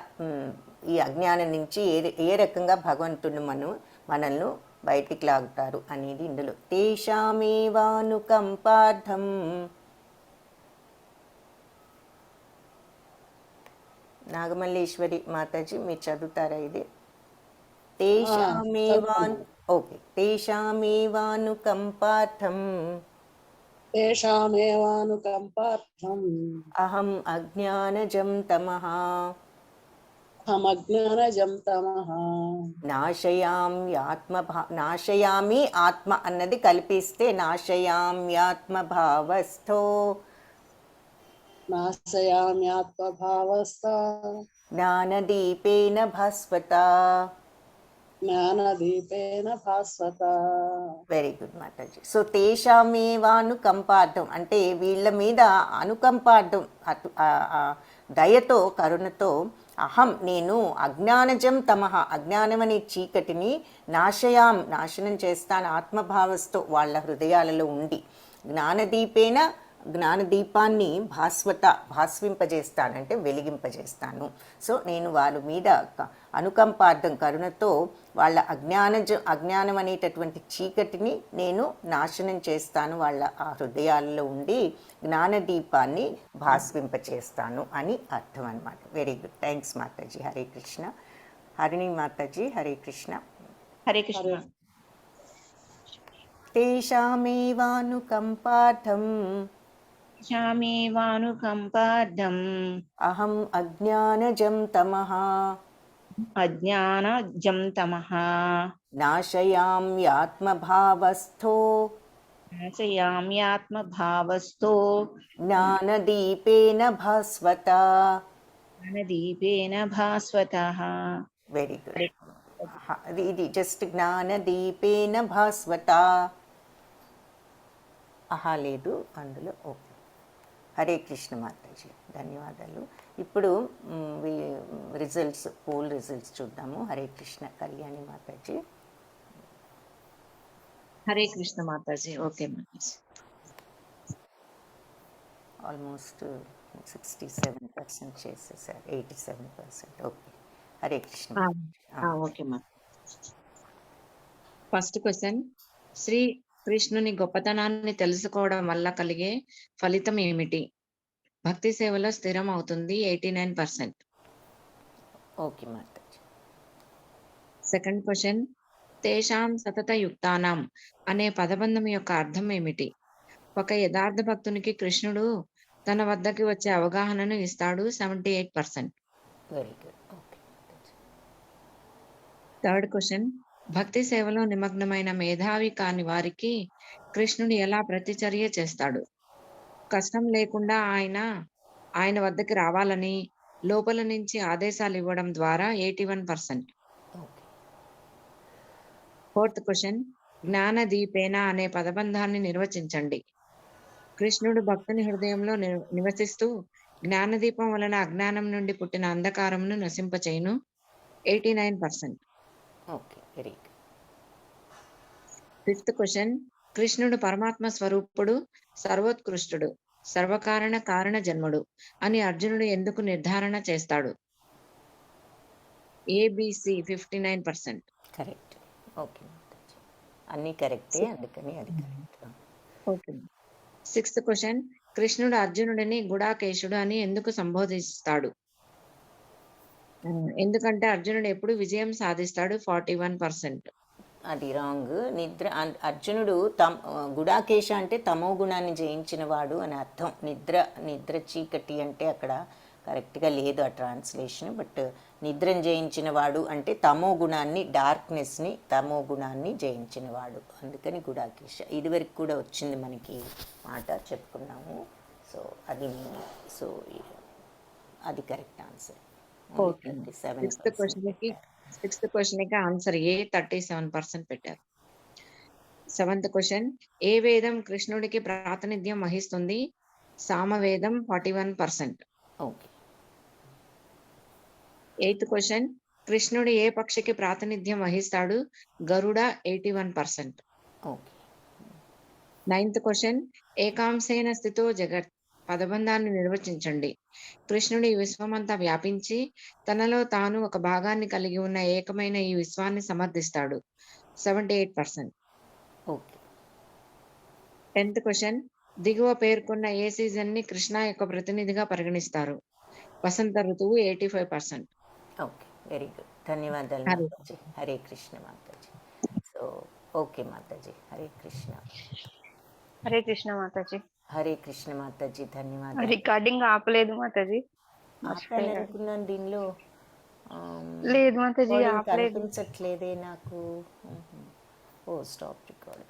Speaker 1: ఈ అజ్ఞానం నుంచి ఏ రకంగా భగవంతుడు మనల్ని బయటికి లాగుతారు అనేది ఇందులో. తేషామేవానుకంపార్థం నాగమల్లేశ్వరి మాతాజీ మీరు చదువుతారా ఇది? ఓకే. తేషామేవానుకంపార్థం
Speaker 7: తేషామేవానుకంపార్థం
Speaker 1: అహం అజ్ఞానజం తమః
Speaker 7: అహమజ్ఞానజం తమః
Speaker 1: నాశయామి ఆత్మ అన్నది కలిపిస్తే నాశయామ్యాత్మభావస్థో
Speaker 7: నాశయామ్యాత్మభావస్థ
Speaker 1: జ్ఞానదీపేన భాస్వత.
Speaker 7: జ్ఞానదీపేన భాస్వత.
Speaker 1: Very good Mataji. సో తేషామేవానుకంపార్థం అంటే వీళ్ళ మీద అనుకంపార్థం దయతో కరుణతో అహం నేను అజ్ఞానజం తమః అజ్ఞానమనే చీకటిని నాశనం చేస్తాను ఆత్మభావస్తో వాళ్ళ హృదయాలలో ఉండి. జ్ఞానదీపాన్ని భాస్వింపజేస్తానంటే వెలిగింపజేస్తాను. సో నేను వాళ్ళ మీద అనుకంపార్థం, కరుణతో వాళ్ళ అజ్ఞానం అనేటటువంటి చీకటిని నేను నాశనం చేస్తాను, వాళ్ళ ఆ హృదయాల్లో ఉండి జ్ఞానదీపాన్ని భాస్వింపచేస్తాను అని అర్థం అన్నమాట. Very good, thanks Mataji. Hare Krishna. Harini Mataji, Hare Krishna.
Speaker 9: Hare Krishna.
Speaker 1: తేషామేవానుకంపార్థం
Speaker 9: శామేవానుకంపార్థం
Speaker 1: అహం అజ్ఞానజం తమః
Speaker 9: అజ్ఞానజం తమః
Speaker 1: నాశయామ్యాత్మభావస్థో
Speaker 9: నాశయామ్యాత్మభావస్థో
Speaker 1: జ్ఞానదీపేన భాస్వత.
Speaker 9: జ్ఞానదీపేన భాస్వతః.
Speaker 1: Very good. ఇది జస్ట్ జ్ఞానదీపేన భాస్వత. ఆహా లేదు అందులో. ఓకే, హరే కృష్ణ మాతాజీ, ధన్యవాదాలు. ఇప్పుడు రిజల్ట్స్, పోల్ రిజల్ట్స్ చూద్దాము. హరే కృష్ణ. కళ్యాణి మాతాజీ.
Speaker 2: హరే కృష్ణ మాతాజీ. ఓకే మాతాజీ.
Speaker 1: ఆల్మోస్ట్ 67% చేసేసారు, 87%. ఓకే, హరే కృష్ణ.
Speaker 2: ఓకే మా. ఫస్ట్ క్వశ్చన్, శ్రీ కృష్ణుని గొప్పతనాన్ని తెలుసుకోవడం వల్ల కలిగే ఫలితం ఏమిటి? భక్తి సేవలో స్థిరం అవుతుంది 89%.
Speaker 1: ఓకే మాతాజీ.
Speaker 2: సెకండ్ క్వశ్చన్, తేషాం సతత యుక్తానాం అనే పదబంధం యొక్క అర్థం ఏమిటి? ఒక యథార్థ భక్తునికి కృష్ణుడు తన వద్దకి వచ్చే అవగాహనను ఇస్తాడు 78%.
Speaker 1: Very good. Okay Mataji.
Speaker 2: Third question, భక్తి సేవలో నిమగ్నమైన మేధావి కాని వారికి కృష్ణుడు ఎలా ప్రతిచర్య చేస్తాడు? కష్టం లేకుండా ఆయన వద్దకి రావాలని లోపల నుంచి ఆదేశాలు ఇవ్వడం ద్వారా 81%.
Speaker 1: ఓకే.
Speaker 2: ఫోర్త్ క్వశ్చన్, జ్ఞాన దీపేన అనే పదబంధాన్ని నిర్వచించండి. కృష్ణుడు భక్తుని హృదయంలో నివసిస్తూ జ్ఞానదీపం వలన అజ్ఞానం నుండి పుట్టిన అంధకారమును నశింపచేయును 89%.
Speaker 1: Okay, very good.
Speaker 2: Fifth question, కృష్ణుడు పరమాత్మ స్వరూపుడు, సర్వోత్కృష్టుడు, సర్వకారణ కారణ జన్ముడు అని అర్జునుడు ఎందుకు నిర్ధారణ చేస్తాడు? ఏబిసి 59%.
Speaker 1: కరెక్ట్. ఓకే మాతాజీ, అన్నీ కరెక్టే, అందుకని అది కరెక్ట్.
Speaker 2: ఓకే. సిక్స్త్ క్వశ్చన్, కృష్ణుడు అర్జునుడిని గుడాకేశుడు అని ఎందుకు సంబోధిస్తాడు? ఎందుకంటే అర్జునుడు ఎప్పుడు విజయం సాధిస్తాడు 41%.
Speaker 1: అది రాంగ్. అర్జునుడు గుడాకేశ అంటే తమో గుణాన్ని జయించిన వాడు అని అర్థం. నిద్ర చీకటి అంటే అక్కడ కరెక్ట్గా లేదు ఆ ట్రాన్స్లేషన్. బట్ నిద్రను జయించిన వాడు అంటే తమో గుణాన్ని, డార్క్నెస్ని, తమో గుణాన్ని జయించిన వాడు, అందుకని గుడాకేశ. ఇదివరకు కూడా వచ్చింది మనకి మాట, చెప్పుకున్నాము. సో అది అది కరెక్ట్ ఆన్సర్.
Speaker 2: సిక్స్త్ క్వశ్చన్ కి ఆన్సర్ ఏ 37% పెట్టారు. సెవెంత్ క్వశ్చన్, ఏ వేదం కృష్ణుడికి ప్రాతినిధ్యం వహిస్తుంది? సామవేదం 41%.
Speaker 1: ఓకే.
Speaker 2: ఎయిత్ క్వశ్చన్, కృష్ణుడు ఏ పక్షికి ప్రాతినిధ్యం వహిస్తాడు? గరుడ 81%.
Speaker 1: ఓకే.
Speaker 2: నైన్త్ క్వశ్చన్, ఏకాంశేన స్థితో జగత్ పదబంధాన్ని నిర్వచించండి. కృష్ణుడు ఈ విశ్వమంతా వ్యాపించి తనలో తాను ఒక భాగాన్ని కలిగి ఉన్న ఏకమైన ఈ విశ్వాన్ని సమర్థిస్తాడు 78%.
Speaker 1: ఓకే.
Speaker 2: 10th క్వశ్చన్, దిగువ పేర్కొన్న ఏ సీజన్ ని కృష్ణ యొక్క ప్రతినిధిగా పరిగణిస్తారు? వసంత ఋతువు 85%.
Speaker 1: Okay, very good. ధన్యవాదాలు మాతాజీ. హరే కృష్ణ మాతాజీ. So okay Mataji, Hare Krishna.
Speaker 3: హరే కృష్ణ మాతాజీ.
Speaker 1: హరే కృష్ణ మాతాజీ, ధన్యవాదాలు.
Speaker 3: రికార్డింగ్ ఆపలేదు మాతాజీ.
Speaker 1: అనుకున్నాను దీనిలో.
Speaker 3: లేదు మాతాజీ, ఆపలేదు.
Speaker 1: కనిపించట్లేదే నాకు. ఓ స్టాప్ రికార్డ్.